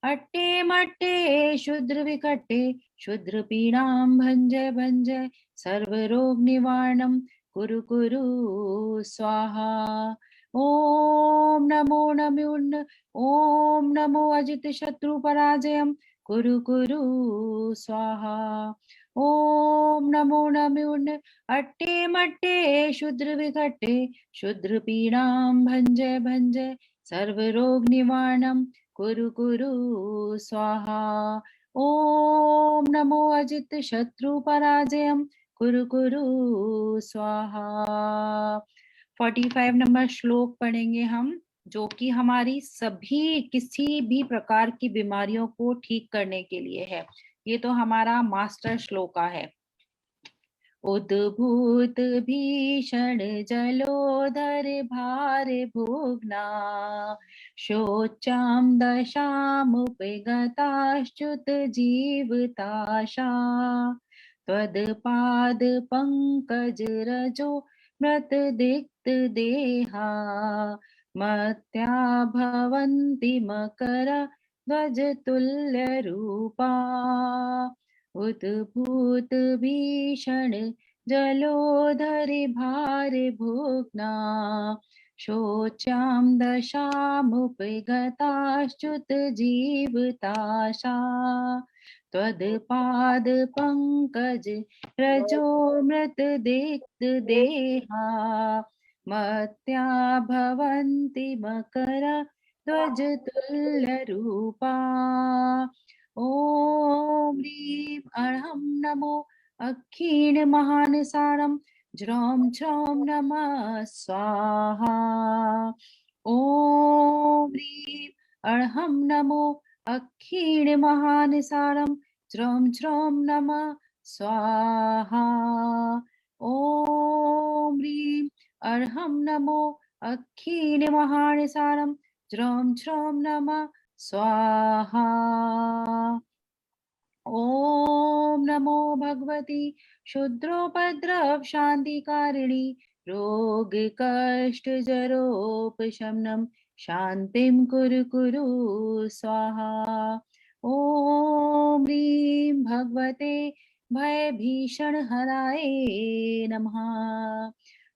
अट्टे मट्टे शुद्र विकट्टे शुद्र पीड़ाम भंजय भंजय सर्व रोग निवारणम कुरु कुरु स्वाहा। ओम नमो नमो ओम नमो अजित शत्रु पराजयम कुरु कुरु स्वाहा। ओम नमो नमो अट्टे मट्टे शुद्र विकट्टे शुद्र पीड़ाम भंजय भंजय सर्व रोग निवारणम कुरु कुरु स्वाहा। ओम नमो अजित शत्रु पराजयम कुरु कुरु स्वाहा। 45 नंबर श्लोक पढ़ेंगे हम, जो कि हमारी सभी किसी भी प्रकार की बीमारियों को ठीक करने के लिए है। ये तो हमारा मास्टर श्लोका है। उद्भूत भीषण जलोदर भार भुग्ना शोचाम दशामुपगताश्च्युत जीवताशा त्वदपाद पंकज रजो मृत दिक्त देहा मत्या भवन्ति मकर ध्वज तुल्य रूपा। उद्भूत भीषण जलोदर भार भुग्ना शोच्याम दशामुपगताश्च्युत जीवताशा त्वदपाद पंकज रजो मृत दिक्त देहा मत्या भवन्ति मकर ध्वज तुल्य रूपा। ओम ह्रीं अर्हं नमो अक्षीण महानसारं ज्रौं ज्रौं नमः स्वाहा। ओम ह्रीं अर्हं नमो अक्षीण महानसारं ज्रौं ज्रौं नमः स्वाहा। ओम ह्रीं अर्हं नमो अक्षीण महानसारं ज्रौं ज्रौं नमः स्वाहा। ओम नमो भगवती शुद्रोपद्रव शांतिकारिणी रोग कष्ट जरोपशमनम शांतिं कुरु कुरु स्वाहा। ओम ह्रीं भगवते भय भीषण हराय नमः।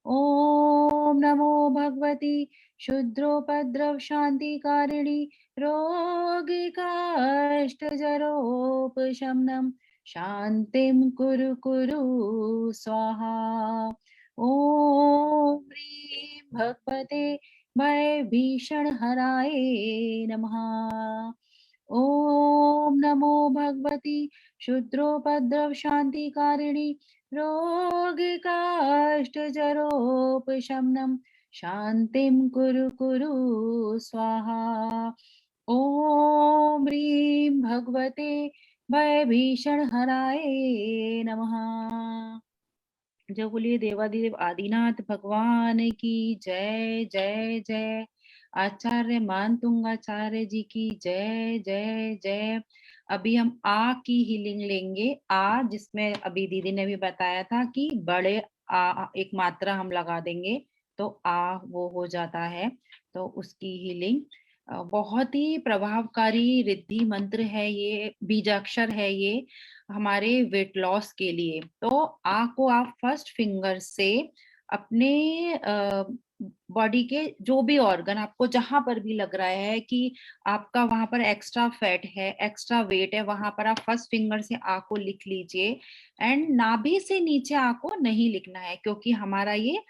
ओम नमो भगवती शुद्रोपद्रव शांतिकारिणी रोग कष्ट जरोपशमनम शांतिं कुरु कुरु स्वाहा। ओम ह्रीं भगवते भय भीषण हराय नमः। ओम नमो भगवती शुद्रोपद्रव शांतिकारिणी रोग कष्ट जरोपशमनम शांतिं कुरु कुरु स्वाहा। ओम ह्रीं भगवते भय भीषण हराय नमः। जय बोलिए देवाधिदेव आदिनाथ भगवान की जय जय जय। आचार्य मानतुंगाचार्य जी की जय जय जय। अभी हम आ की हीलिंग लेंगे। आ जिसमें अभी दीदी ने भी बताया था कि बड़े आ एक मात्रा हम लगा देंगे तो आ वो हो जाता है, तो उसकी हीलिंग बहुत ही प्रभावकारी रिद्धि मंत्र है, ये बीजाक्षर है ये हमारे वेट लॉस के लिए। तो आ को आप फर्स्ट फिंगर से अपने बॉडी के जो भी ऑर्गन आपको जहां पर भी लग रहा है कि आपका वहां पर एक्स्ट्रा फैट है, एक्स्ट्रा वेट है, वहां पर आप फर्स्ट फिंगर से आ को लिख लीजिए। एंड नाभि से नीचे आ को नहीं लिखना है क्योंकि हमारा ये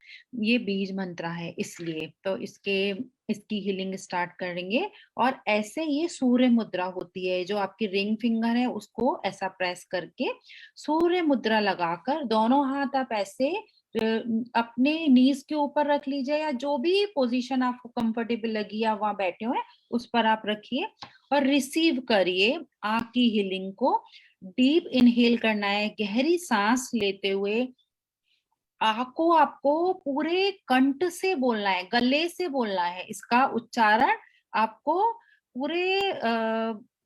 बीज मंत्र है, इसलिए तो इसकी हीलिंग स्टार्ट करेंगे। और ऐसे ये सूर्य मुद्रा होती है, जो आपकी रिंग फिंगर है उसको ऐसा प्रेस करके सूर्य मुद्रा लगाकर दोनों हाथ आप ऐसे अपने नीज के ऊपर रख लीजिए, या जो भी पोजीशन आपको कंफर्टेबल लगी या वहां बैठे हुए उस पर आप रखिए और रिसीव करिए आ की हीलिंग को। डीप इनहेल करना है, गहरी सांस लेते हुए आ को आपको पूरे कंठ से बोलना है, गले से बोलना है। इसका उच्चारण आपको पूरे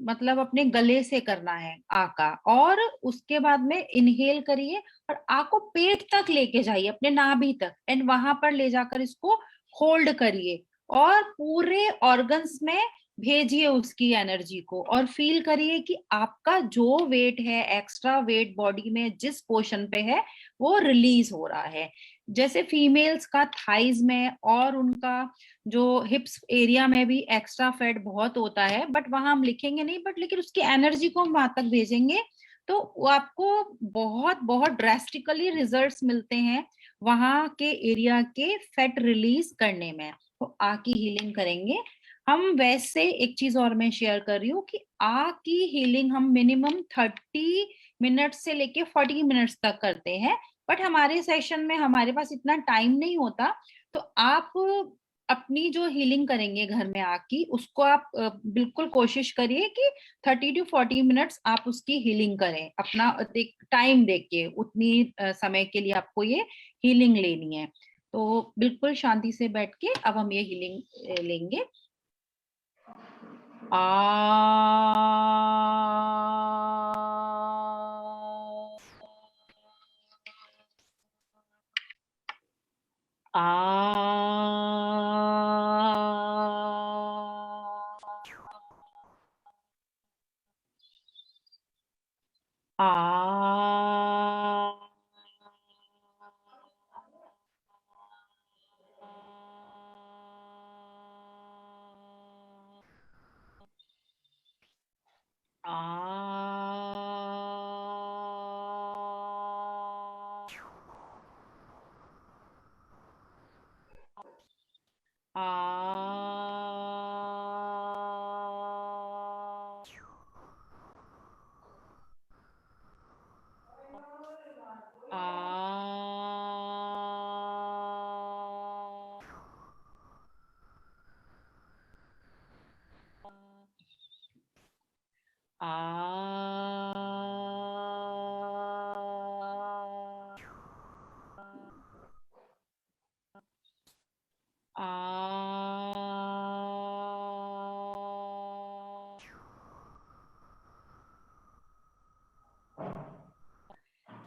मतलब अपने गले से करना है आ का। और उसके बाद में इनहेल करिए और आ को पेट तक लेके जाइए, अपने नाभि तक, एंड वहां पर ले जाकर इसको होल्ड करिए और पूरे ऑर्गन्स में भेजिए उसकी एनर्जी को, और फील करिए कि आपका जो वेट है, एक्स्ट्रा वेट बॉडी में जिस पोर्शन पे है, वो रिलीज हो रहा है। जैसे फीमेल्स का थाइज में और उनका जो हिप्स एरिया में भी एक्स्ट्रा फैट बहुत होता है, बट वहां हम लिखेंगे नहीं, बट लेकिन उसकी एनर्जी को हम वहां तक भेजेंगे तो वो आपको बहुत बहुत ड्रेस्टिकली रिजल्ट्स मिलते हैं वहां के एरिया के फैट रिलीज करने में। तो आ की हीलिंग करेंगे हम। वैसे एक चीज और मैं शेयर कर रही हूँ कि आ की हीलिंग हम मिनिमम 30 मिनट से लेके 40 मिनट्स तक करते हैं, बट हमारे सेशन में हमारे पास इतना टाइम नहीं होता। तो आप अपनी जो हीलिंग करेंगे घर में आके, उसको आप बिल्कुल कोशिश करिए कि 30 to 40 मिनट्स आप उसकी हीलिंग करें, अपना टाइम देख के उतनी समय के लिए आपको ये हीलिंग लेनी है। तो बिल्कुल शांति से बैठ के अब हम ये हीलिंग लेंगे। आ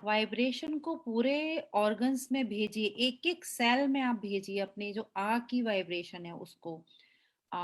वाइब्रेशन को पूरे ऑर्गन्स में भेजिए, एक एक सेल में आप भेजिए अपनी जो आ की वाइब्रेशन है उसको। आ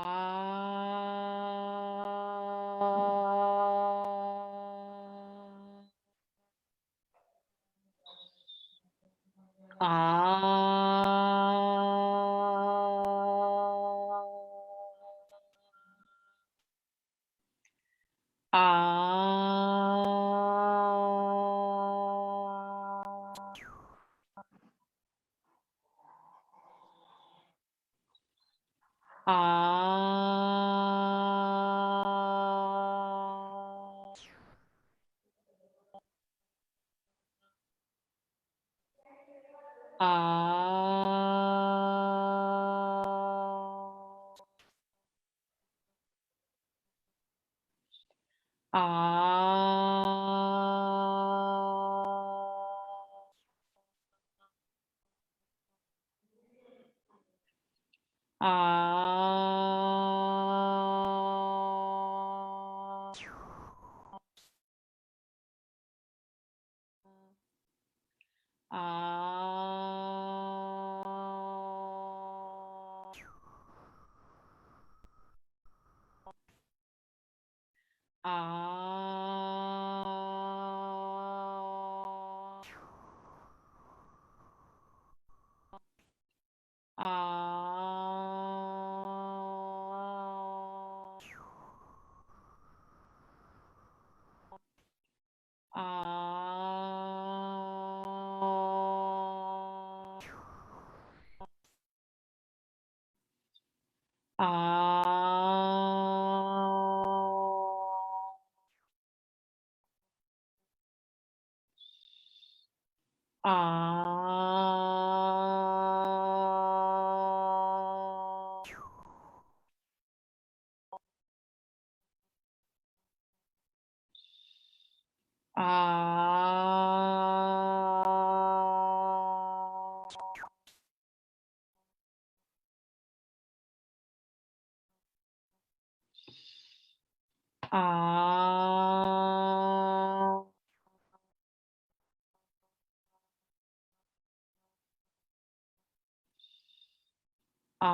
आ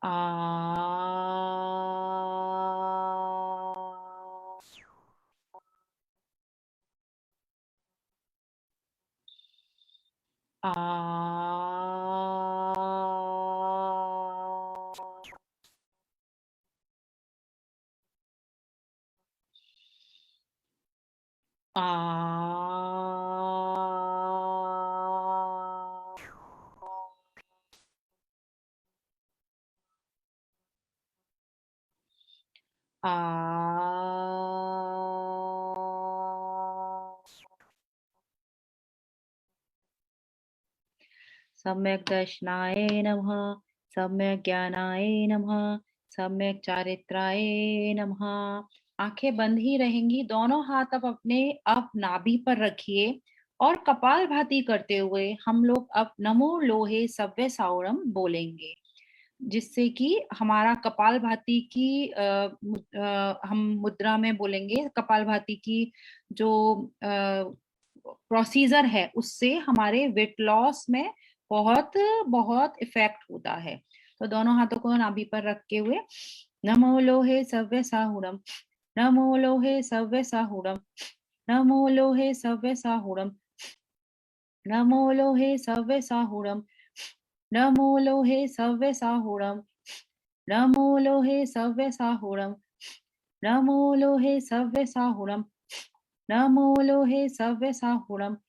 आ सम्यक दर्शनाय नमः, सम्यक ज्ञानाय नमः, सम्यक चारित्राय नमः। आंखें बंद ही रहेंगी, दोनों हाथ अब नाभि पर रखिए और कपालभाति करते हुए हम लोग अब नमो लोहे सव्य साउरम बोलेंगे, जिससे कि हमारा कपालभाति की हम मुद्रा में बोलेंगे। कपालभाति की जो प्रोसीजर है उससे हमारे वेट लॉस में बहुत बहुत इफेक्ट होता है। तो दोनों हाथों को नाभि पर रखे हुए नमो लोहे सव्य साहुरम, नमो लोहे सव्य साहुरम, नमो लोहे सव्य साहुरम, नमो लोहे सव्य साहुरम, नमो लोहे सव्य साहुरम, नमो लोहे सव्य साहुरम, नमो लोहे सव्य साहुरम, नमो लोहे सव्य साहुरम,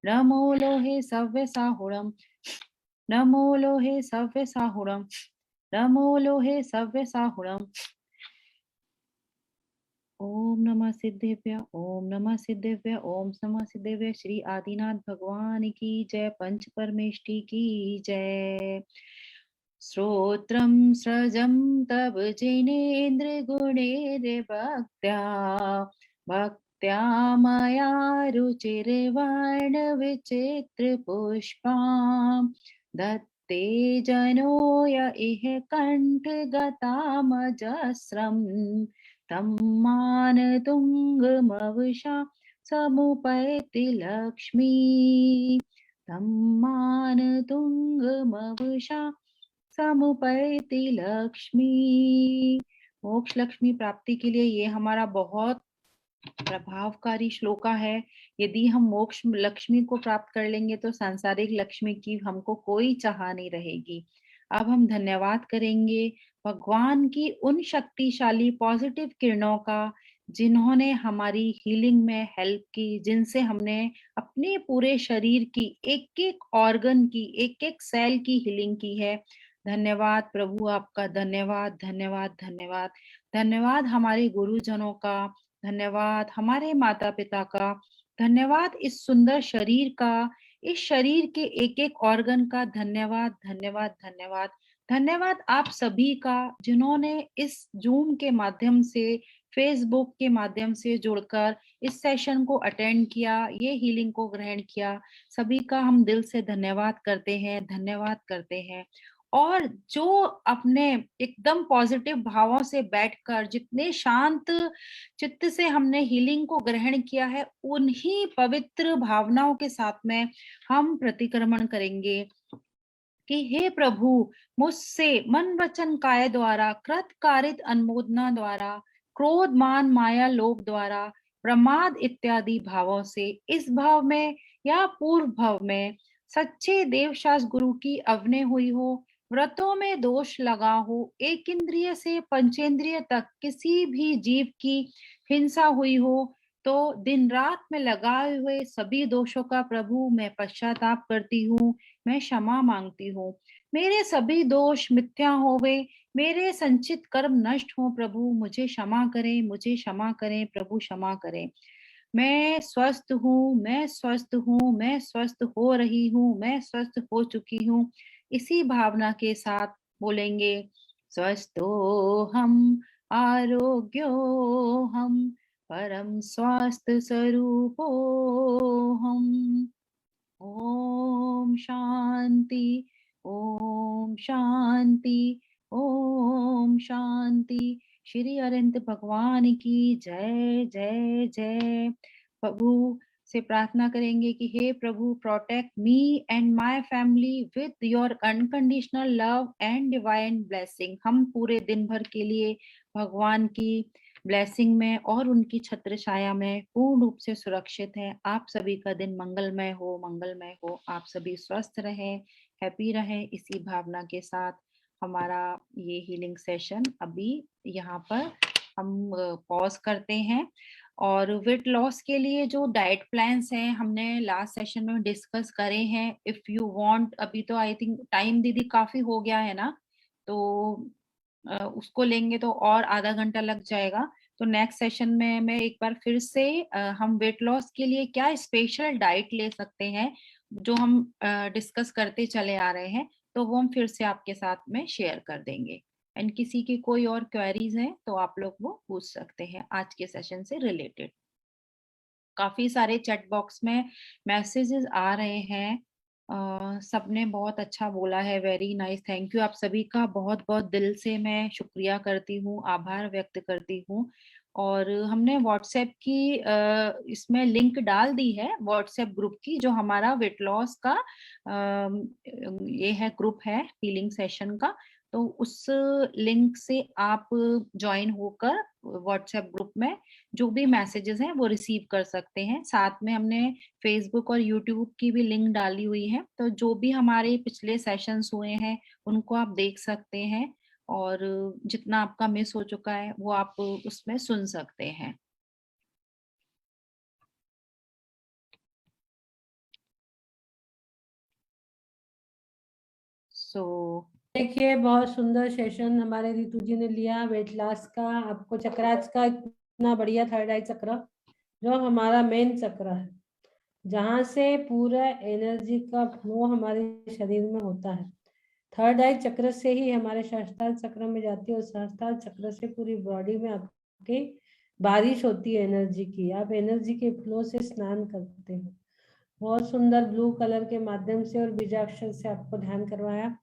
नमो लोहे सव्य साहुरम, नमो लोहे सव्य साहुरम, नमो लोहे सव्य साहुरम। ओम नमः सिद्धेभ्य, ओम नमः सिद्धेभ्य, ओम नमः सिद्धेभ्य। श्री आदिनाथ भगवान की जय, पंच परमेष्टि की जय। श्रोत्रं स्रजं तव जिनेन्द्र गुणैर्भक्त्या, भक्त्या मया रुचिर्वर्ण विचित्र पुष्पां दत्ते जनो य इह कण्ठगतामजस्रम् तं मानतुङ्गमवशा समुपैति लक्ष्मी, तं मानतुङ्गमवशा समुपैति लक्ष्मी। मोक्ष लक्ष्मी प्राप्ति के लिए ये हमारा बहुत प्रभावकारी श्लोका है। यदि हम मोक्ष लक्ष्मी को प्राप्त कर लेंगे तो सांसारिक लक्ष्मी की हमको कोई चाह नहीं रहेगी। अब हम धन्यवाद करेंगे भगवान की उन शक्तिशाली पॉजिटिव किरणों का, जिन्होंने हमारी हीलिंग में हेल्प की, जिनसे हमने अपने पूरे शरीर की एक एक ऑर्गन की, एक एक सेल की हीलिंग की है। धन्यवाद प्रभु, आपका धन्यवाद धन्यवाद धन्यवाद। धन्यवाद हमारे गुरुजनों का, धन्यवाद हमारे माता पिता का, धन्यवाद इस सुंदर शरीर का, इस शरीर के एक एक ऑर्गन का। धन्यवाद धन्यवाद धन्यवाद। धन्यवाद आप सभी का, जिन्होंने इस जूम के माध्यम से, फेसबुक के माध्यम से जुड़कर इस सेशन को अटेंड किया, ये हीलिंग को ग्रहण किया। सभी का हम दिल से धन्यवाद करते हैं, धन्यवाद करते हैं। और जो अपने एकदम पॉजिटिव भावों से बैठकर, जितने शांत चित्त से हमने हीलिंग को ग्रहण किया है, उन्हीं पवित्र भावनाओं के साथ में हम प्रतिक्रमण करेंगे कि हे प्रभु, मुझसे मन वचन काय द्वारा, कृत कारित अनुमोदना द्वारा, क्रोध मान माया लोभ द्वारा, प्रमाद इत्यादि भावों से इस भाव में या पूर्व भाव में सच्चे देवशास्त्र गुरु की अवने हुई हो, व्रतों में दोष लगा हो, एक इंद्रिय से पंचेंद्रिय तक किसी भी जीव की हिंसा हुई हो, तो दिन रात में लगाए हुए सभी दोषों का प्रभु मैं पश्चाताप करती हूँ, मैं क्षमा मांगती हूँ। मेरे सभी दोष मिथ्या होवे, मेरे संचित कर्म नष्ट हो, प्रभु मुझे क्षमा करें, मुझे क्षमा करें, प्रभु क्षमा करें। मैं स्वस्थ हूँ, मैं स्वस्थ हूँ, मैं स्वस्थ हो रही हूँ, मैं स्वस्थ हो चुकी हूँ। इसी भावना के साथ बोलेंगे, स्वस्थो हम, आरोग्यो हम, परम स्वास्थ्य स्वरूपो हम। ओम शांति, ओम शांति, ओम शांति। श्री अरविंद भगवान की जय जय जय। प्रभु से प्रार्थना करेंगे कि हे प्रभु, protect me and my family with your unconditional love and divine blessing. हम पूरे दिन भर के लिए भगवान की ब्लेसिंग में और उनकी छत्र छाया में पूर्ण रूप से सुरक्षित है। आप सभी का दिन मंगलमय हो, मंगलमय हो। आप सभी स्वस्थ रहें, हैप्पी रहें। इसी भावना के साथ हमारा ये हीलिंग सेशन अभी यहाँ पर हम पॉज करते हैं। और वेट लॉस के लिए जो डाइट प्लान्स हैं हमने लास्ट सेशन में डिस्कस करे हैं। इफ यू वांट, अभी तो आई थिंक टाइम दीदी काफी हो गया है ना, तो उसको लेंगे तो और आधा घंटा लग जाएगा। तो नेक्स्ट सेशन में मैं एक बार फिर से हम वेट लॉस के लिए क्या स्पेशल डाइट ले सकते हैं जो हम डिस्कस करते चले आ रहे हैं, तो वो हम फिर से आपके साथ में शेयर कर देंगे। एंड किसी की कोई और क्वेरीज है तो आप लोग वो पूछ सकते हैं आज के सेशन से रिलेटेड। काफी सारे चैट बॉक्स में मैसेजेस आ रहे हैं। सबने बहुत अच्छा बोला है, वेरी नाइस, थैंक यू। आप सभी का बहुत बहुत दिल से मैं शुक्रिया करती हूँ, आभार व्यक्त करती हूँ। और हमने व्हाट्सएप की इसमें लिंक डाल दी है, व्हाट्सएप ग्रुप की, जो हमारा वेट लॉस का ये है, ग्रुप है हीलिंग सेशन का। तो उस लिंक से आप ज्वाइन होकर व्हाट्सएप ग्रुप में जो भी मैसेजेस हैं वो रिसीव कर सकते हैं। साथ में हमने फेसबुक और यूट्यूब की भी लिंक डाली हुई है, तो जो भी हमारे पिछले सेशंस हुए हैं उनको आप देख सकते हैं, और जितना आपका मिस हो चुका है वो आप उसमें सुन सकते हैं। देखिए, बहुत सुंदर सेशन हमारे रितु जी ने लिया वेट लॉस का। आपको चक्रास का इतना बढ़िया थर्ड आई चक्र, जो हमारा मेन चक्र है, जहां से पूरा एनर्जी का फ्लो हमारे शरीर में होता है। थर्ड आई चक्र से ही हमारे सहस्त्रार चक्र में जाती है, और सहस्त्रार चक्र से पूरी बॉडी में आपकी बारिश होती है एनर्जी की। आप एनर्जी के फ्लो से स्नान करते हो। बहुत सुंदर ब्लू कलर के माध्यम से और बीजाक्षर से आपको ध्यान करवाया।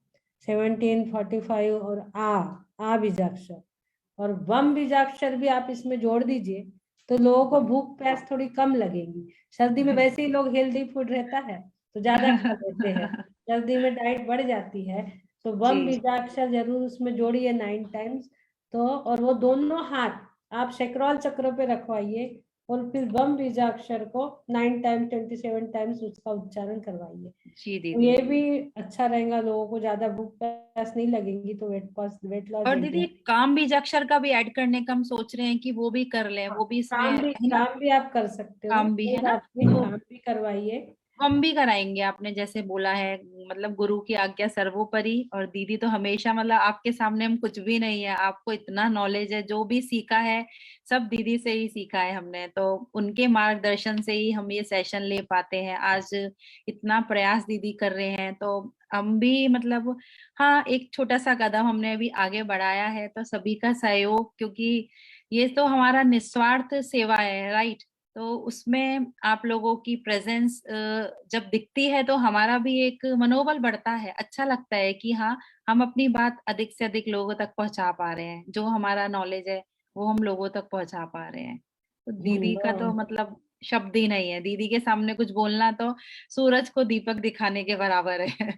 1745 और आ बीजाक्षर और वम बीजाक्षर भी आप इसमें जोड़ दीजिए, तो लोगों को भूख प्यास थोड़ी कम लगेगी। सर्दी में वैसे ही लोग हेल्दी फूड रहता है तो ज्यादा खा लेते हैं, सर्दी में डाइट बढ़ जाती है। तो वम बीजाक्षर जरूर उसमें जोड़िए 9 टाइम्स। तो और वो दोनों हाथ आप सेक्रॉल चक्र पे रखवाइए, और फिर वम बीजाक्षर को 9 टाइम्स 27 टाइम्स उसका उच्चारण करवाइए। तो ये भी अच्छा रहेगा, लोगों को ज्यादा भूख प्यास नहीं लगेगी, तो वेट लॉस और जल्दी। दीदी काम बीजाक्षर का भी ऐड करने का हम सोच रहे हैं कि वो भी कर लें, वो भी इसमें है ना। काम भी आप कर सकते हो, काम भी कोई है ना, बात नहीं, तो काम भी करवाइए। हम भी कराएंगे। आपने जैसे बोला है, मतलब गुरु की आज्ञा सर्वोपरि। और दीदी तो हमेशा, मतलब आपके सामने हम कुछ भी नहीं है, आपको इतना नॉलेज है, जो भी सीखा है सब दीदी से ही सीखा है हमने, तो उनके मार्गदर्शन से ही हम ये सेशन ले पाते हैं। आज इतना प्रयास दीदी कर रहे हैं, तो हम भी मतलब, हाँ, एक छोटा सा कदम हमने अभी आगे बढ़ाया है, तो सभी का सहयोग, क्योंकि ये तो हमारा निस्वार्थ सेवा है, राइट। तो उसमें आप लोगों की प्रेजेंस जब दिखती है तो हमारा भी एक मनोबल बढ़ता है, अच्छा लगता है कि हाँ, हम अपनी बात अधिक से अधिक लोगों तक पहुंचा पा रहे हैं, जो हमारा नॉलेज है वो हम लोगों तक पहुंचा पा रहे हैं। तो दीदी का तो मतलब शब्द ही नहीं है, दीदी के सामने कुछ बोलना तो सूरज को दीपक दिखाने के बराबर है।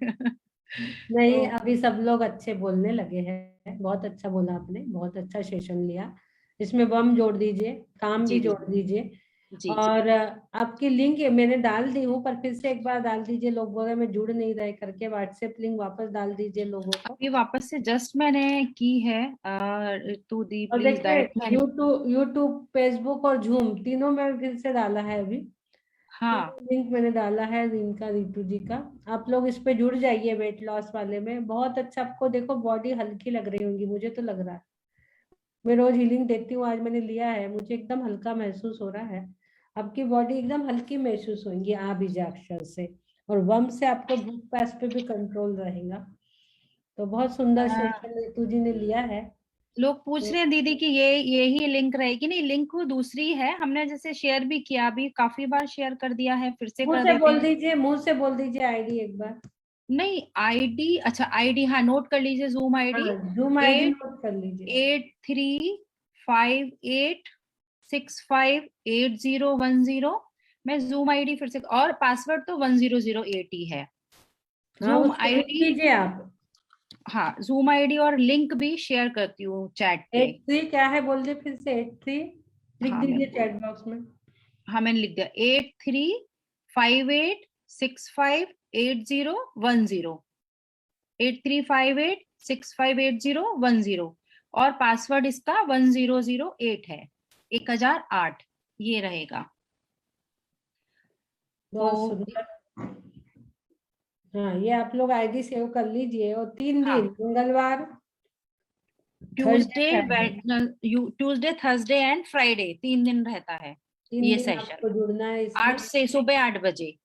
नहीं, तो अभी सब लोग अच्छे बोलने लगे हैं, बहुत अच्छा बोला आपने, बहुत अच्छा सेशन लिया। इसमें बम जोड़ दीजिए, काम भी जी जोड़ दीदी। दीजिए। जी और आपकी लिंक मैंने डाल दी हूँ, पर फिर से एक बार डाल दीजिए, लोग बोल रहे मैं जुड़ नहीं रहे करके। व्हाट्सएप लिंक वापस डाल दीजिए लोगों को। अभी वापस से जस्ट मैंने की है। टू दी और प्लीज देखिए डायरेक्ट। यूट्यूब फेसबुक और जूम तीनों में फिर से डाला है अभी। हाँ लिंक मैंने डाला है इनका, रितु जी का। आप लोग इस पे जुड़ जाइए, वेट लॉस वाले में बहुत अच्छा। आपको देखो बॉडी हल्की लग रही होंगी, मुझे तो लग रहा है। मैं रोज हीलिंग देती हूँ, आज मैंने लिया है, मुझे एकदम हल्का महसूस हो रहा है। आपकी बॉडी एकदम हल्की महसूस होगी आ बीजाक्षर से। और वम से आपको भूख प्यास पे भी कंट्रोल रहेगा। तो बहुत सुंदर सेशन रितु जी ने लिया है। लोग पूछ रहे हैं दीदी कि ये यही लिंक रहेगी। नहीं, लिंक दूसरी है, हमने जैसे शेयर भी किया, अभी काफी बार शेयर कर दिया है, फिर से कर देते हैं। मुंह से बोल दीजिए आईडी एक बार। नहीं आईडी, अच्छा आईडी, हाँ नोट कर लीजिए, जूम आईडी हाँ, जूम आईडी नोट कर लीजिए। 8358658010। मैं जूम आईडी फिर से, और पासवर्ड तो 1008 ही है। हाँ, जूम उसको लिख आईडी, लीजिए आप। हाँ जूम आईडी और लिंक भी शेयर करती हूँ चैट पे। 83 क्या है बोल दे फिर से, 83 लिख हाँ दीजिए चैट बॉक्स में। हाँ मैंने लिख दिया, 8358658010, 8358658010, और पासवर्ड इसका 1008 है, 1008 ये रहेगा। बहुत तो सुंदर। हाँ, ये आप लोग आईडी सेव कर लीजिए। और 3 हाँ, दिन, मंगलवार, Thursday, Tuesday, Friday, Tuesday Thursday and Friday 3 दिन रहता है 3 ये दिन सेशन। आपको जुड़ना है इसमें। 8 से सुबह 8 बजे, 8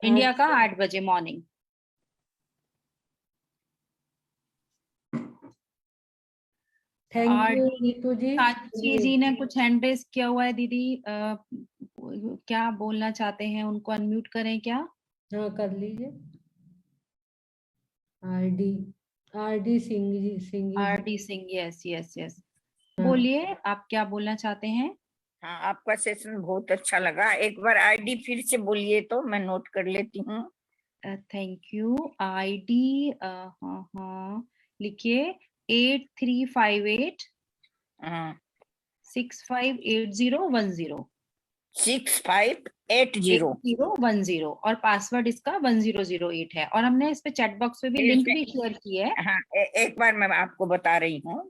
इंडिया का से 8 बजे मॉर्निंग। थैंक और यू नीतू जी। साक्षी जी ने कुछ हैंड रेज किया हुआ है दीदी, क्या बोलना चाहते हैं, उनको अनम्यूट करें क्या? हाँ, कर लीजिए। RD RD Singh R G. D Singh, yes yes yes, हाँ, बोलिए आप क्या बोलना चाहते हैं। हाँ, आपका सेशन बहुत अच्छा लगा। एक बार आईडी फिर से बोलिए तो मैं नोट कर लेती हूँ। Thank you. आईडी, हाँ हाँ लिखिए, 8358 हाँ, 658010, 6580। 8010, और पासवर्ड इसका 1008 है। और हमने इस पे चैट बॉक्स में भी लिंक भी शेयर की है। हाँ, एक बार मैं आपको बता रही हूँ।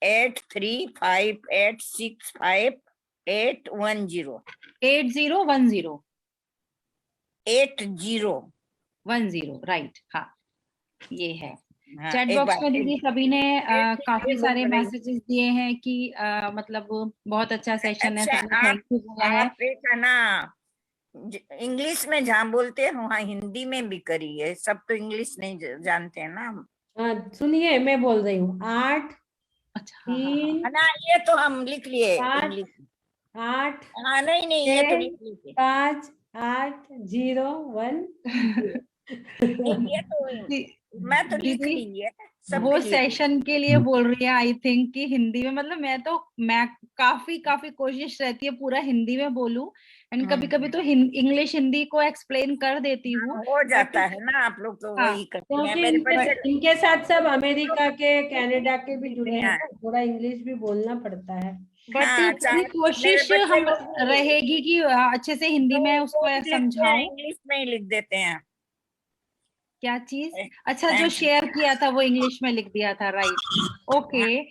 8358658010 8010 80। 10, राइट, हाँ ये है। हाँ, चैट एक बॉक्स बार में दीदी सभी ने काफी बोल सारे रही हूँ। मैसेजेस दिए हैं कि मतलब बहुत अच्छा सेशन है, अच्छा, सबने थैंक यू बोला है। आप एक है ना, इंग्लिश में जहाँ बोलते हैं वहाँ हिंदी में भी करिए। सब तो इंग्लिश नहीं जानते हैं ना। हाँ, सुनिए मैं बोल रही हूँ। 8 अच्छा हाँ हाँ हाँ 3 है ना, ये तो हम लिख लिए 7 इंग्लिश। 8 हाँ, नहीं नहीं, ये तो 6 लिख लिए। 5 8 0 1 नहीं, ये तो दी- मैं तो लिख दीदी ली है, सब वो के लिए। सेशन के लिए बोल रही है आई थिंक कि हिंदी में, मतलब मैं काफी काफी कोशिश रहती है पूरा हिंदी में बोलूं, एंड कभी कभी तो इंग्लिश हिंदी को एक्सप्लेन कर देती हूँ, हो बट जाता है ना, आप लोग तो हाँ वही करते हैं। क्योंकि मेरे बच्चे इनके साथ सब अमेरिका के, कनाडा के भी जुड़े हैं हैं। ना, थोड़ा इंग्लिश भी बोलना पड़ता है। बट हाँ, पूरी मेरे कोशिश बच्चे हम लोग भी रहेगी कि अच्छे से हिंदी में वो उसको भी लिखते हैं, समझाऊं। इंग्लिश में ही लिख देते हैं। क्या चीज? अच्छा, जो थैंक्स। शेयर किया था वो इंग्लिश में लिख दिया था, राइट, ओके।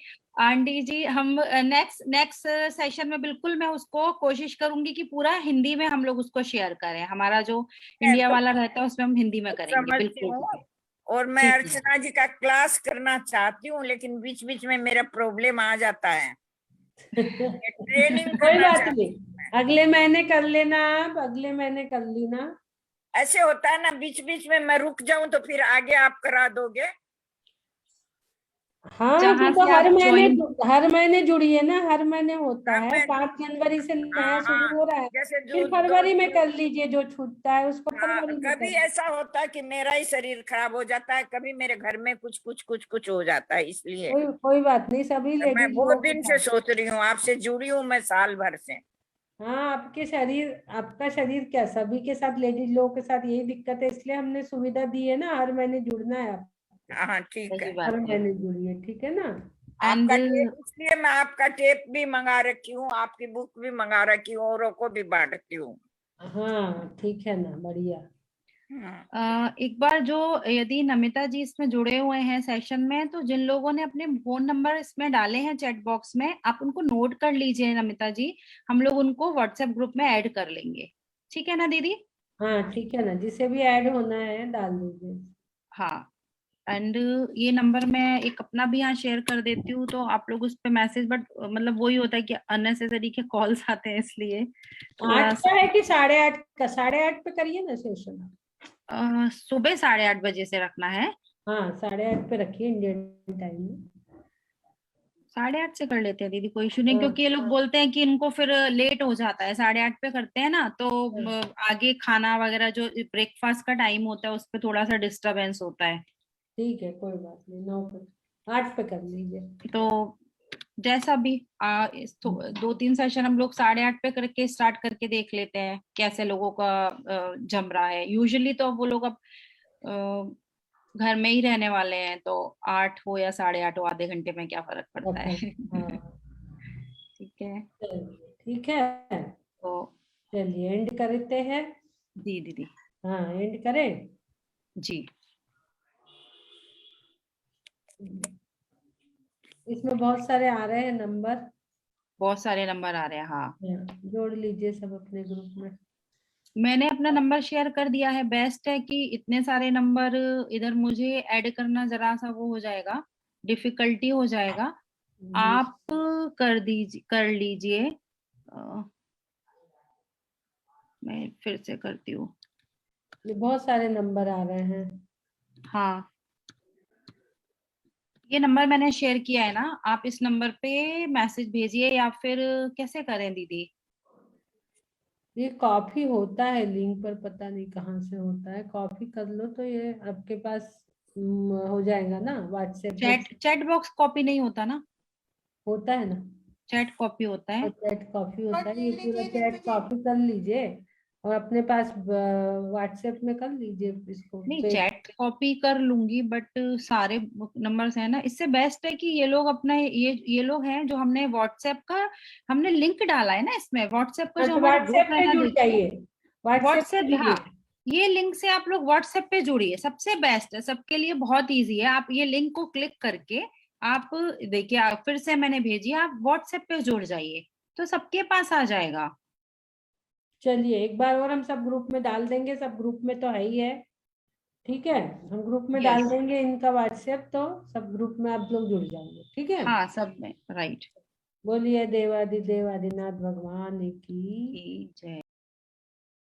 आंटी जी, हम नेक्स्ट नेक्स्ट सेशन में बिल्कुल मैं उसको कोशिश करूंगी कि पूरा हिंदी में हम लोग उसको शेयर करें। हमारा जो इंडिया तो वाला रहता है उसमें हम हिंदी में करेंगे, समझती बिल्कुल हूँ। ठीक है। और मैं ठीक है, अर्चना जी का क्लास करना चाहती हूँ, लेकिन बीच बीच में मेरा प्रॉब्लम आ जाता है। ट्रेनिंग कोई करना बात चाहती नहीं, हूँ मैं। अगले महीने कर लेना, आप अगले महीने कर लेना। ऐसे होता है ना, बीच बीच में मैं रुक जाऊं तो फिर आगे आप करा दोगे। हाँ, जहां फिर तो से आप ज्वाइन, हर महीने जुड़िए ना, हर महीने होता अब है। मैं 5 जनवरी से नया हाँ शुरू हाँ, हो रहा है। जैसे फिर जो फरवरी में कर लीजिए, जो छूटता है उसको हाँ, फरवरी में कर कभी लीजिए। ऐसा होता है कि मेरा ही शरीर खराब हो जाता है, कभी मेरे घर में कुछ कुछ कुछ कुछ हो जाता है, इसलिए कोई बात नहीं, सभी तो मैं लेडीज बहुत लोगों के दिन से साथ। सोच रही हूँ, आपसे जुड़ी हूँ मैं साल भर से। हाँ, आपका शरीर क्या, सभी के साथ, लेडीज लोगों के साथ यही दिक्कत है, इसलिए हमने सुविधा दी है ना, हर महीने जुड़ना है आप। हाँ, ठीक सही है। बात हर है। महीने जुड़िए, ठीक है ना। आपका And टेप, इसलिए मैं आपका टेप भी मंगा रखी हूँ, आपकी बुक भी मंगा रखी हूँ, औरों को भी बांटती हूँ। हाँ ठीक है ना, बढ़िया। एक बार जो यदि नमिता जी इसमें जुड़े हुए हैं सेशन में, तो जिन लोगों ने अपने फोन नंबर इसमें डाले हैं चैट बॉक्स में, आप उनको नोट कर लीजिए नमिता जी, हम लोग उनको व्हाट्सएप ग्रुप में ऐड कर लेंगे, ठीक है ना दीदी? हाँ ठीक है ना, जिसे भी ऐड होना है डाल दीजिए। हाँ। एंड ये नंबर मैं एक अपना भी यहाँ शेयर कर देती हूँ, तो आप लोग उस पे मैसेज, बट मतलब वही होता है कि अननेसेसरी के कॉल्स आते हैं, इसलिए थोड़ा 8 का है कि 8:30 का? 8:30 पे करिए ना सेशन। सुबह 8:30 बजे से रखना है। हाँ 8:30 पे रखिए इंडियन टाइम में। 8:30 से कर लेते हैं दीदी, कोई इशू नहीं, हाँ, क्योंकि ये लोग बोलते हैं कि इनको फिर लेट हो जाता है, 8:30 पे करते हैं ना, तो आगे खाना वगैरह जो ब्रेकफास्ट का टाइम होता है उस पर थोड़ा सा डिस्टरबेंस होता है। ठीक है, कोई बात नहीं, 9 पे 8 पे कर लीजिए। तो जैसा भी 2-3 सेशन हम लोग 8:30 पे करके स्टार्ट करके देख लेते हैं कैसे लोगों का जम रहा है। यूजुअली तो वो लोग अब घर में ही रहने वाले हैं, तो 8 हो या 8:30 हो, आधे घंटे में क्या फर्क पड़ता अच्छा, है। हाँ ठीक है, चलिए, ठीक है, तो चलिए एंड करते हैं। जी दीदी। हाँ एंड करें। जी, इसमें बहुत सारे आ रहे हैं नंबर। बहुत सारे नंबर आ रहे हैं, हाँ। हाँ, जोड़ लीजिए सब अपने ग्रुप में। मैंने अपना नंबर शेयर कर दिया है। बेस्ट है कि इतने सारे नंबर इधर मुझे ऐड करना जरा सा वो हो जाएगा, डिफिकल्टी हो जाएगा। आप कर लीजिए। मैं फिर से करती हूँ। ये बहुत सारे नंबर आ रहे हैं। हाँ, ये नंबर मैंने शेयर किया है ना, आप इस नंबर पे मैसेज भेजिए, या फिर कैसे करें दीदी? ये कॉपी होता है लिंक पर, पता नहीं कहाँ से होता है, कॉपी कर लो तो ये आपके पास हो जाएगा ना व्हाट्सएप पे। चैट बॉक्स कॉपी नहीं होता ना? होता है ना, चैट कॉपी होता और है। चैट कॉपी होता है, ये पूरा चैट कॉपी कर लीजिए और अपने पास व्हाट्सएप में कर लीजिए इसको नहीं, पेस्ट। चैट कॉपी कर लूंगी, बट सारे नंबर्स हैं ना, इससे बेस्ट है कि ये लोग अपना ये लोग हैं जो हमने व्हाट्सएप का हमने लिंक डाला है ना इसमें, व्हाट्सएप का हाँ जो तो हमारा व्हाट्सएप ग्रुप है पे ना जुड़ देखिए, जाइए, व्हाट्सएप पे व्हाट्सएप, हाँ, जुड़िए। ये लिंक से आप लोग व्हाट्सएप पे जुड़िए, सबसे बेस्ट है, सबके लिए बहुत इजी है। आप ये लिंक को क्लिक करके आप देखिए, फिर से मैंने भेजी, आप व्हाट्सएप पे जुड़ जाइए, तो सबके पास आ जाएगा। चलिए एक बार और हम सब ग्रुप में डाल देंगे, सब ग्रुप में तो है ही है। ठीक है, हम ग्रुप में डाल यस, देंगे इनका व्हाट्सएप, तो सब ग्रुप में आप लोग जुड़ जाएंगे। ठीक है, हाँ, सब में राइट। बोलिए देवादिदेव आदिनाथ भगवान की जय।